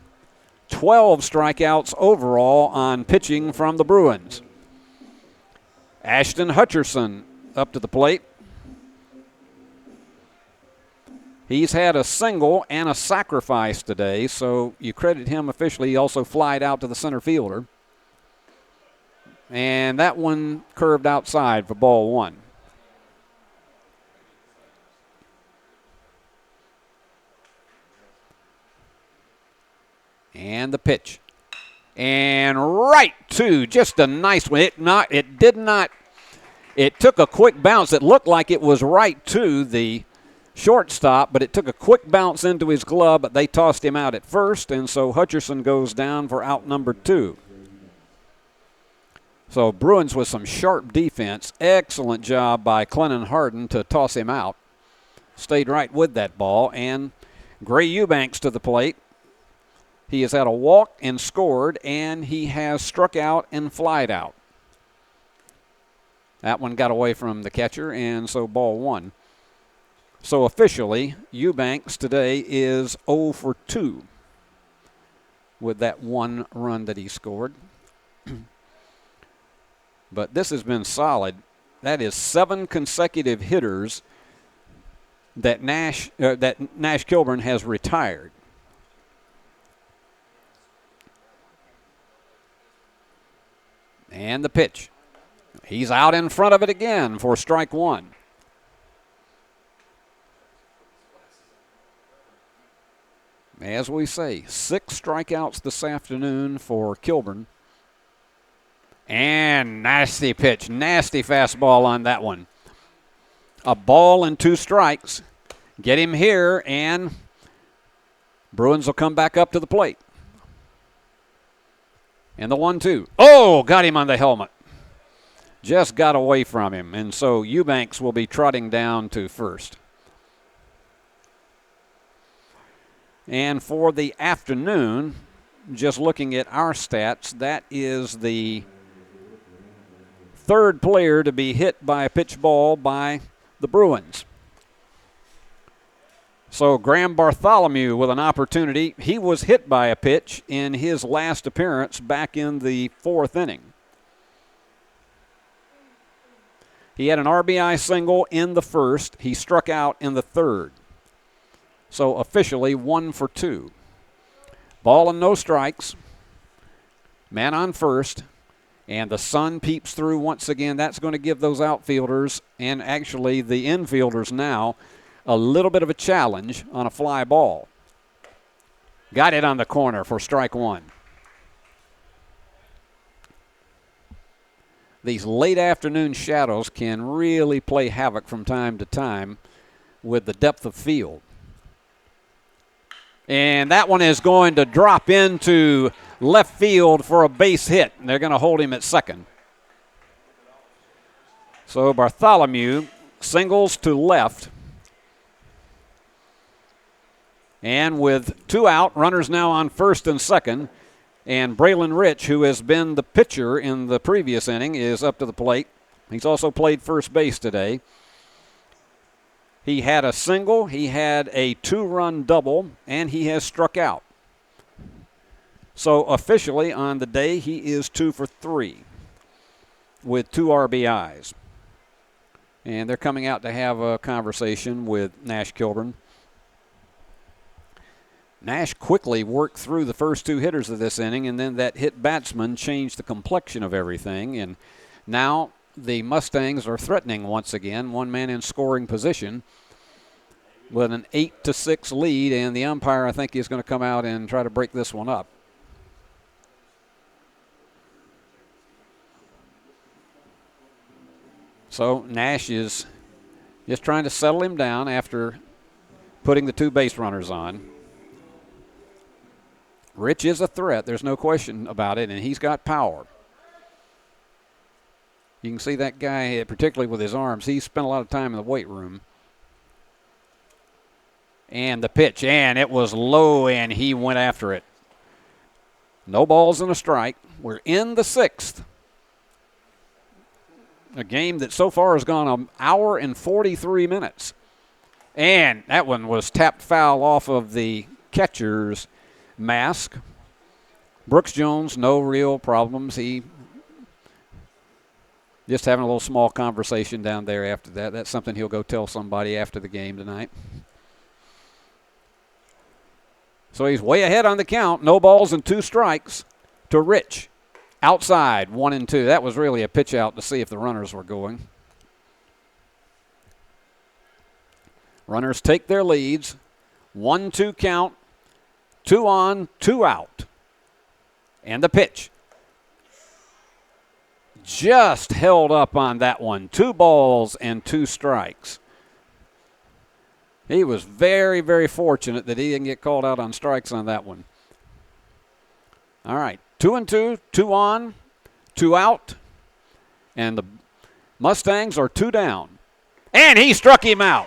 12 strikeouts overall on pitching from the Bruins. Ashton Hutcherson up to the plate. He's had a single and a sacrifice today, so you credit him officially. He also flied out to the center fielder. And that one curved outside for ball 1. And the pitch. And right to just a nice one. It took a quick bounce. It looked like it was right to the shortstop, but it took a quick bounce into his glove, but they tossed him out at first, and so Hutcherson goes down for out number 2. So Bruins with some sharp defense. Excellent job by Clennon Harden to toss him out. Stayed right with that ball, and Gray Eubanks to the plate. He has had a walk and scored, and he has struck out and flied out. That one got away from the catcher, and so ball 1. So officially, Eubanks today is 0 for 2 with that 1 run that he scored. But this has been solid. That is 7 consecutive hitters that Nash Kilburn has retired. And the pitch. He's out in front of it again for strike 1. As we say, 6 strikeouts this afternoon for Kilburn. And nasty pitch, nasty fastball on that one. A ball and 2 strikes. Get him here, and Bruins will come back up to the plate. And the 1-2. Oh, got him on the helmet. Just got away from him, and so Eubanks will be trotting down to first. And for the afternoon, just looking at our stats, that is the 3rd player to be hit by a pitch ball by the Bruins. So Graham Bartholomew with an opportunity. He was hit by a pitch in his last appearance back in the 4th inning. He had an RBI single in the 1st. He struck out in the 3rd. So officially 1 for 2. Ball and no strikes. Man on first. And the sun peeps through once again. That's going to give those outfielders and actually the infielders now a little bit of a challenge on a fly ball. Got it on the corner for strike 1. These late afternoon shadows can really play havoc from time to time with the depth of field. And that one is going to drop into left field for a base hit. And they're going to hold him at second. So Bartholomew singles to left. And with 2 out, runners now on first and second. And Braylon Rich, who has been the pitcher in the previous inning, is up to the plate. He's also played first base today. He had a single, he had a 2-run double, and he has struck out. So officially on the day, he is 2 for 3 with 2 RBIs. And they're coming out to have a conversation with Nash Kilburn. Nash quickly worked through the first 2 hitters of this inning, and then that hit batsman changed the complexion of everything. And now the Mustangs are threatening once again, 1 man in scoring position with an 8-6 lead, and the umpire, I think, is going to come out and try to break this one up. So Nash is just trying to settle him down after putting the 2 base runners on. Rich is a threat, there's no question about it, and he's got power. You can see that guy, particularly with his arms, he spent a lot of time in the weight room. And the pitch, and it was low, and he went after it. No balls and a strike. We're in the 6th. A game that so far has gone an hour and 43 minutes. And that one was tapped foul off of the catcher's mask. Brooks Jones, no real problems. He just having a little small conversation down there after that. That's something he'll go tell somebody after the game tonight. So he's way ahead on the count. No balls and 2 strikes to Rich. Outside, 1-2. That was really a pitch out to see if the runners were going. Runners take their leads. 1-2 count. 2 on, 2 out. And the pitch. Just held up on that one. 2 balls and 2 strikes. He was very, very fortunate that he didn't get called out on strikes on that one. All right, 2-2, 2 on, 2 out. And the Mustangs are 2 down. And he struck him out.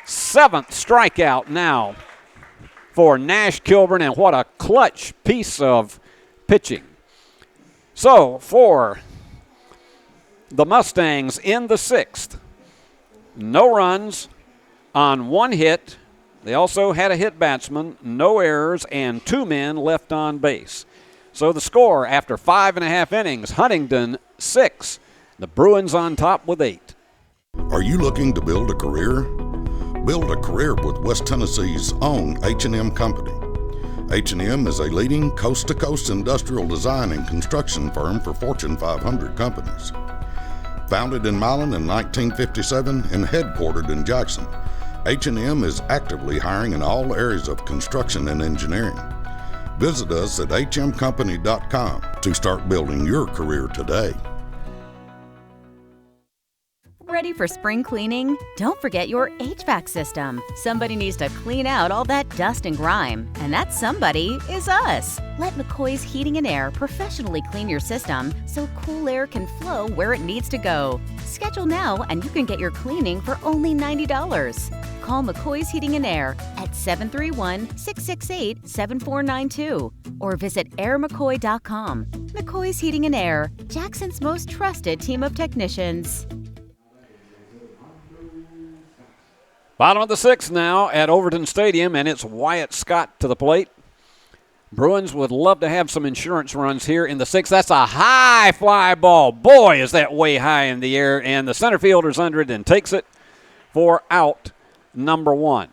7th strikeout now for Nash Kilburn, and what a clutch piece of pitching. So for the Mustangs in the 6th, no runs on 1 hit. They also had a hit batsman, no errors, and 2 men left on base. So the score after 5.5 innings, Huntingdon 6, the Bruins on top with 8. Are you looking to build a career? Build a career with West Tennessee's own H&M Company. H&M is a leading coast-to-coast industrial design and construction firm for Fortune 500 companies. Founded in Milan in 1957 and headquartered in Jackson, H&M is actively hiring in all areas of construction and engineering. Visit us at hmcompany.com to start building your career today. Ready for spring cleaning? Don't forget your HVAC system. Somebody needs to clean out all that dust and grime, and that somebody is us. Let McCoy's Heating and Air professionally clean your system so cool air can flow where it needs to go. Schedule now and you can get your cleaning for only $90. Call McCoy's Heating and Air at 731-668-7492 or visit airmccoy.com. McCoy's Heating and Air, Jackson's most trusted team of technicians. Bottom of the 6th now at Overton Stadium, and it's Wyatt Scott to the plate. Bruins would love to have some insurance runs here in the 6th. That's a high fly ball. Boy, is that way high in the air, and the center fielder's under it and takes it for out number 1.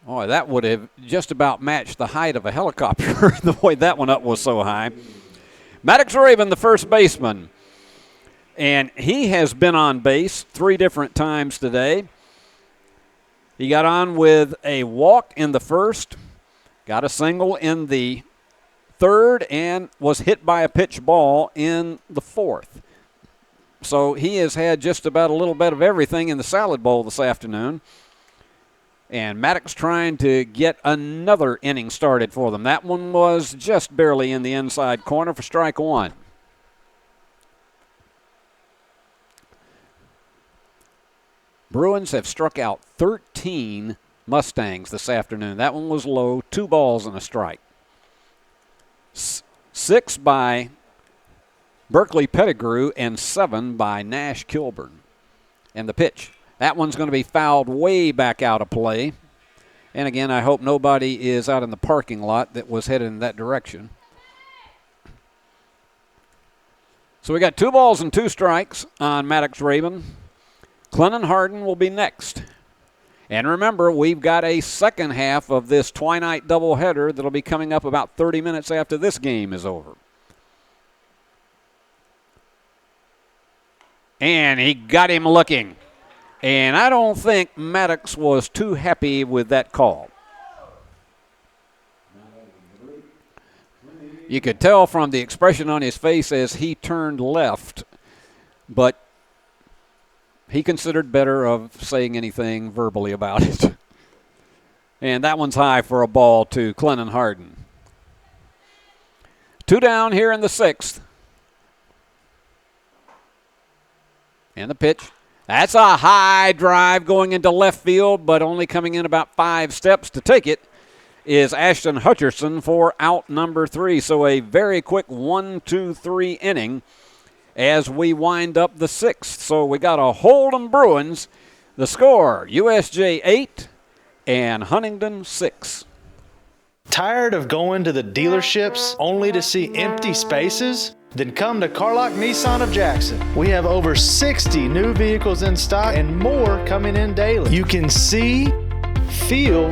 Boy, that would have just about matched the height of a helicopter, the way that one up was so high. Maddox Raven, the first baseman, and he has been on base 3 different times today. He got on with a walk in the first, got a single in the third, and was hit by a pitch ball in the fourth. So he has had just about a little bit of everything in the salad bowl this afternoon. And Maddox trying to get another inning started for them. That one was just barely in the inside corner for strike 1. Bruins have struck out 13 Mustangs this afternoon. That one was low, 2 balls and a strike. 6 by Berkeley Pettigrew and 7 by Nash Kilburn. And the pitch. That one's going to be fouled way back out of play. And again, I hope nobody is out in the parking lot that was headed in that direction. So we got 2 balls and 2 strikes on Maddox Raven. Clennon Hardin will be next. And remember, we've got a second half of this Twilight doubleheader that'll be coming up about 30 minutes after this game is over. And he got him looking. And I don't think Maddox was too happy with that call. You could tell from the expression on his face as he turned left, but he considered better of saying anything verbally about it. And that one's high for a ball to Clennon Hardin. 2 down here in the 6th. And the pitch. That's a high drive going into left field, but only coming in about 5 steps to take it is Ashton Hutcherson for out number 3. So a very quick 1-2-3 inning as we wind up the 6th. So we got a Hold'em Bruins. The score, USJ 8 and Huntingdon 6. Tired of going to the dealerships only to see empty spaces? Then come to Carlock Nissan of Jackson. We have over 60 new vehicles in stock and more coming in daily. You can see, feel,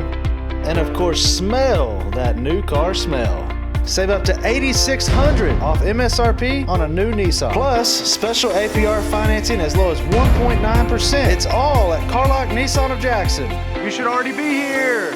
and of course smell that new car smell. Save up to $8,600 off MSRP on a new Nissan. Plus, special APR financing as low as 1.9%. It's all at Carlock Nissan of Jackson. You should already be here.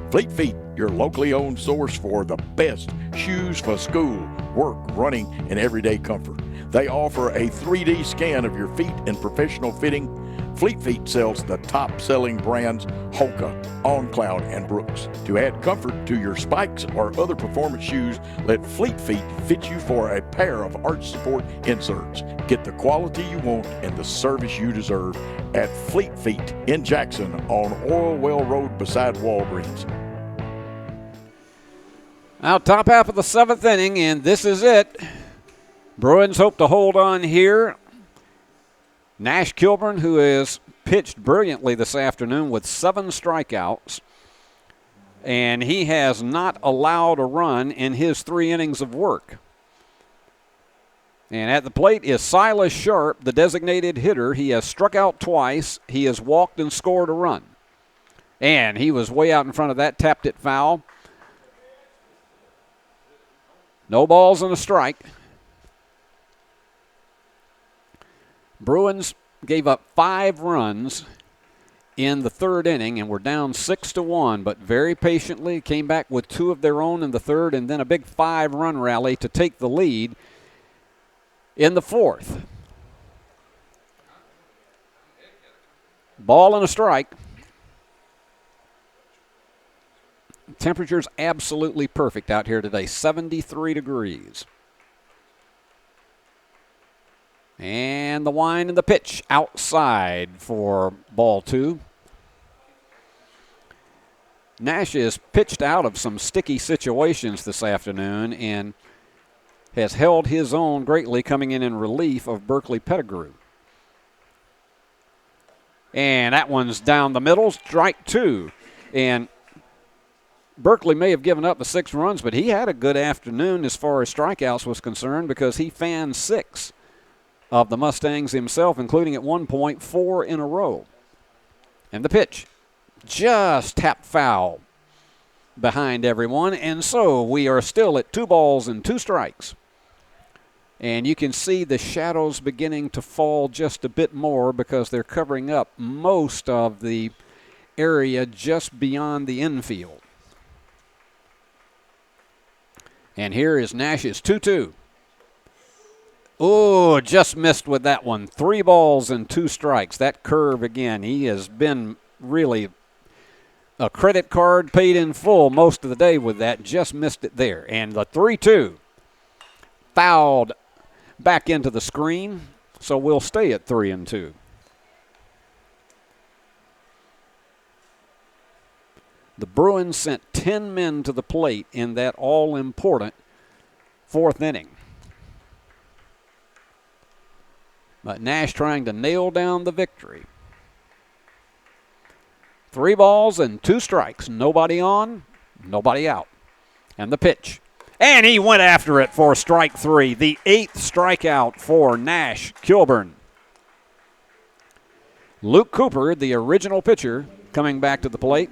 Fleet Feet, your locally owned source for the best shoes for school, work, running, and everyday comfort. They offer a 3D scan of your feet and professional fitting. Fleet Feet sells the top-selling brands Hoka, OnCloud, and Brooks. To add comfort to your spikes or other performance shoes, let Fleet Feet fit you for a pair of arch support inserts. Get the quality you want and the service you deserve at Fleet Feet in Jackson on Oilwell Road beside Walgreens. Now, top half of the 7th inning, and this is it. Bruins hope to hold on here. Nash Kilburn, who has pitched brilliantly this afternoon with 7 strikeouts, and he has not allowed a run in his 3 innings of work. And at the plate is Silas Sharp, the designated hitter. He has struck out twice. He has walked and scored a run. And he was way out in front of that, tapped it foul. No balls and a strike. Bruins gave up 5 runs in the 3rd inning and were down 6-1, but very patiently came back with 2 of their own in the 3rd and then a big 5-run rally to take the lead in the 4th. Ball and a strike. Temperature's absolutely perfect out here today, 73 degrees. And the wind and the pitch outside for ball 2. Nash is pitched out of some sticky situations this afternoon and has held his own greatly, coming in relief of Berkeley Pettigrew. And that one's down the middle, strike 2. And Berkeley may have given up the 6 runs, but he had a good afternoon as far as strikeouts was concerned because he fanned 6 of the Mustangs himself, including at one point 4 in a row. And the pitch, just tapped foul behind everyone. And so we are still at 2 balls and 2 strikes. And you can see the shadows beginning to fall just a bit more because they're covering up most of the area just beyond the infield. And here is Nash's 2-2. Oh, just missed with that one. 3 balls and 2 strikes. That curve again, he has been really a credit card paid in full most of the day with that. Just missed it there. And the 3-2 fouled back into the screen, so we'll stay at 3-2. The Bruins sent 10 men to the plate in that all-important 4th inning. But Nash trying to nail down the victory. 3 balls and 2 strikes. Nobody on, nobody out. And the pitch. And he went after it for strike 3, the 8th strikeout for Nash Kilburn. Luke Cooper, the original pitcher, coming back to the plate.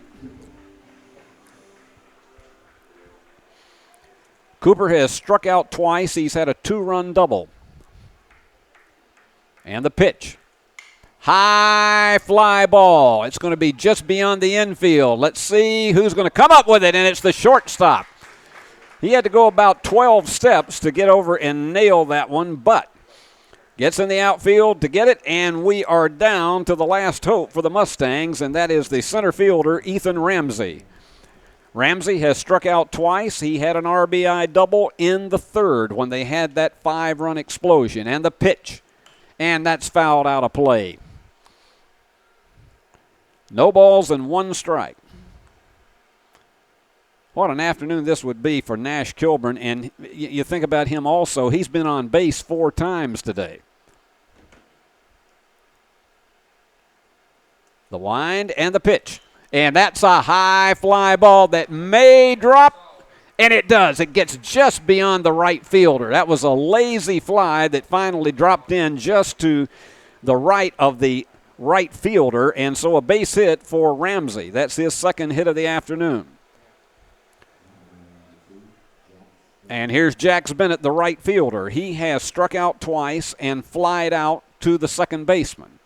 Cooper has struck out twice. He's had a 2-run double. And the pitch. High fly ball. It's going to be just beyond the infield. Let's see who's going to come up with it, and it's the shortstop. He had to go about 12 steps to get over and nail that one, but gets in the outfield to get it, and we are down to the last hope for the Mustangs, and that is the center fielder, Ethan Ramsey. Ramsey has struck out twice. He had an RBI double in the 3rd when they had that 5-run explosion. And the pitch, and that's fouled out of play. No balls and 1 strike. What an afternoon this would be for Nash Kilburn, and you think about him also. He's been on base 4 times today. The wind and the pitch. And that's a high fly ball that may drop, and it does. It gets just beyond the right fielder. That was a lazy fly that finally dropped in just to the right of the right fielder, and so a base hit for Ramsey. That's his 2nd hit of the afternoon. And here's Jax Bennett, the right fielder. He has struck out twice and flied out to the second baseman.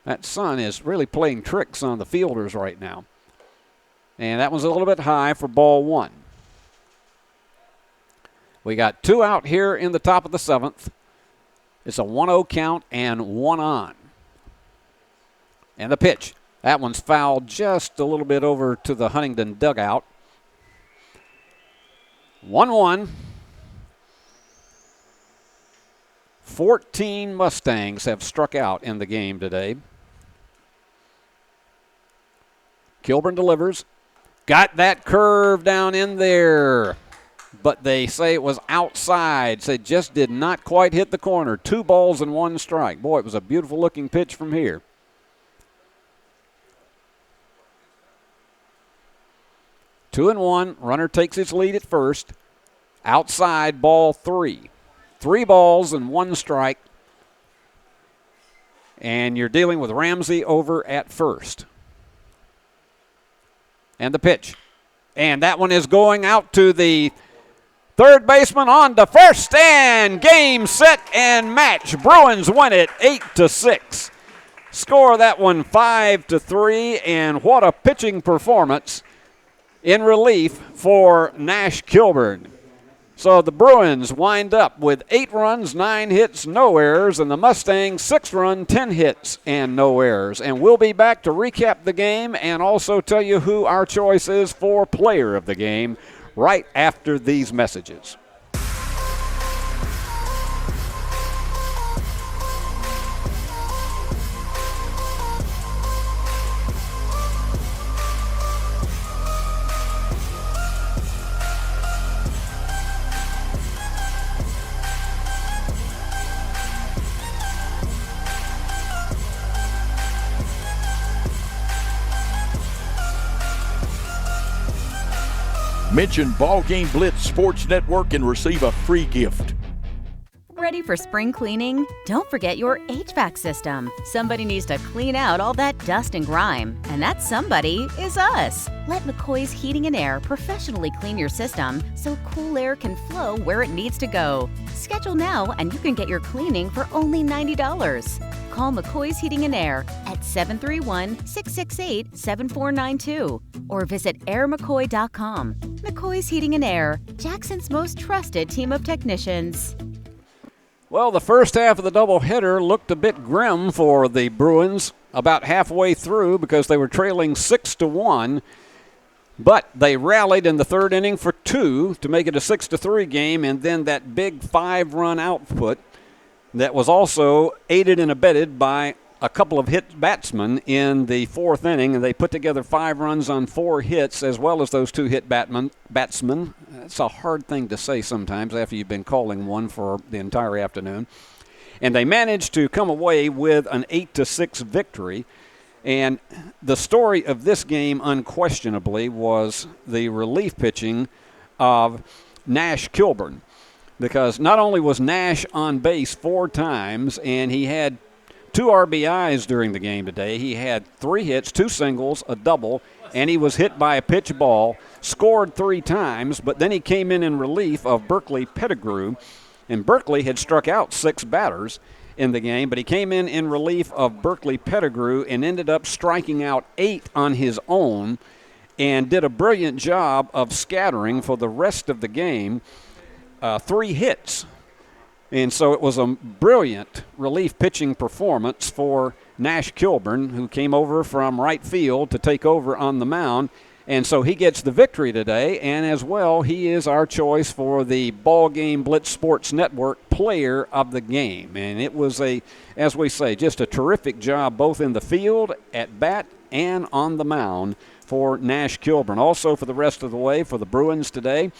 That sun is really playing tricks on the fielders right now. And that was a little bit high for ball 1. We got 2 out here in the top of the 7th. It's a 1-0 count and 1 on. And the pitch. That one's fouled just a little bit over to the Huntingdon dugout. 1-1. 14 Mustangs have struck out in the game today. Kilburn delivers. Got that curve down in there, but they say it was outside, so it just did not quite hit the corner. 2 balls and 1 strike. Boy, it was a beautiful looking pitch from here. 2-1. Runner takes his lead at first. Outside, ball 3. 3 balls and 1 strike. And you're dealing with Ramsey over at first. And the pitch. And that one is going out to the third baseman on to first. And game, set, and match. Bruins win it 8-6. Score that one 5-3. And what a pitching performance in relief for Nash Kilburn. So the Bruins wind up with 8 runs, 9 hits, no errors, and the Mustangs 6 runs, 10 hits, and no errors. And we'll be back to recap the game and also tell you who our choice is for player of the game right after these messages. Mention BallGame Blitz Sports Network and receive a free gift. Ready for spring cleaning? Don't forget your HVAC system. Somebody needs to clean out all that dust and grime, and that somebody is us. Let McCoy's Heating and Air professionally clean your system so cool air can flow where it needs to go. Schedule now and you can get your cleaning for only $90. Call McCoy's Heating and Air at 731-668-7492 or visit airmccoy.com. McCoy's Heating and Air, Jackson's most trusted team of technicians. Well, the first half of the doubleheader looked a bit grim for the Bruins about halfway through because they were trailing 6-1. But they rallied in the third inning for 2 to make it a 6-3 game, and then that big 5-run output that was also aided and abetted by a couple of hit batsmen in the fourth inning, and they put together 5 runs on 4 hits as well as those 2 hit batsmen. It's a hard thing to say sometimes after you've been calling one for the entire afternoon. And they managed to come away with an 8-6 victory. And the story of this game, unquestionably, was the relief pitching of Nash Kilburn. Because not only was Nash on base 4 times, and he had 2 RBIs during the game today, he had 3 hits, 2 singles, a double, and he was hit by a pitch ball, scored 3 times, but then he came in relief of Berkeley Pettigrew, and Berkeley had struck out 6 batters in the game, but he came in relief of Berkeley Pettigrew and ended up striking out 8 on his own and did a brilliant job of scattering for the rest of the game 3 hits. And so it was a brilliant relief pitching performance for Nash Kilburn, who came over from right field to take over on the mound. And so he gets the victory today, and as well, he is our choice for the BallGame Blitz Sports Network Player of the Game. And it was as we say, just a terrific job both in the field, at bat, and on the mound for Nash Kilburn. Also for the rest of the way for the Bruins today,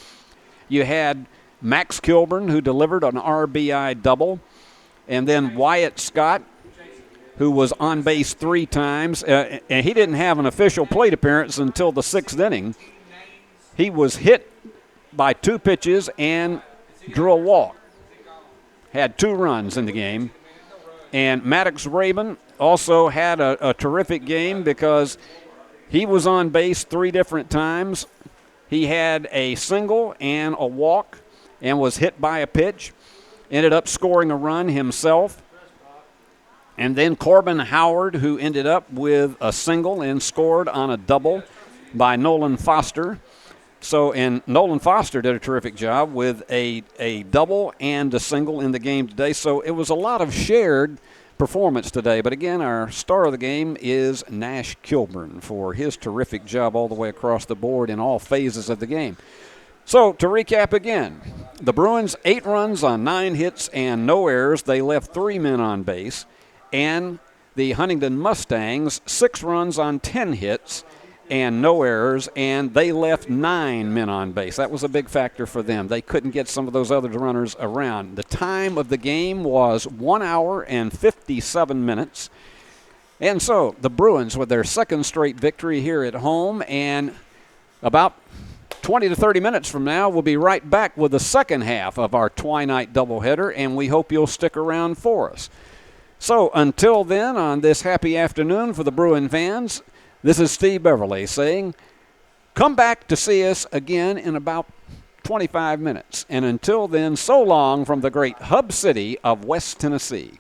you had Max Kilburn, who delivered an RBI double, and then Wyatt Scott, who was on base 3 times, and he didn't have an official plate appearance until the 6th inning. He was hit by 2 pitches and drew a walk. Had 2 runs in the game. And Maddox Rabin also had a terrific game because he was on base 3 different times. He had a single and a walk and was hit by a pitch. Ended up scoring a run himself. And then Corbin Howard, who ended up with a single and scored on a double by Nolan Foster. And Nolan Foster did a terrific job with a double and a single in the game today. So it was a lot of shared performance today. But again, our star of the game is Nash Kilburn for his terrific job all the way across the board in all phases of the game. So to recap again, the Bruins 8 runs on 9 hits and no errors. They left 3 men on base. And the Huntingdon Mustangs, 6 runs on 10 hits and no errors, and they left 9 men on base. That was a big factor for them. They couldn't get some of those other runners around. The time of the game was 1 hour and 57 minutes. And so the Bruins, with their 2nd straight victory here at home, and about 20 to 30 minutes from now, we'll be right back with the second half of our Twilight doubleheader, and we hope you'll stick around for us. So until then, on this happy afternoon for the Bruin fans, this is Steve Beverly saying, come back to see us again in about 25 minutes. And until then, so long from the great hub city of West Tennessee.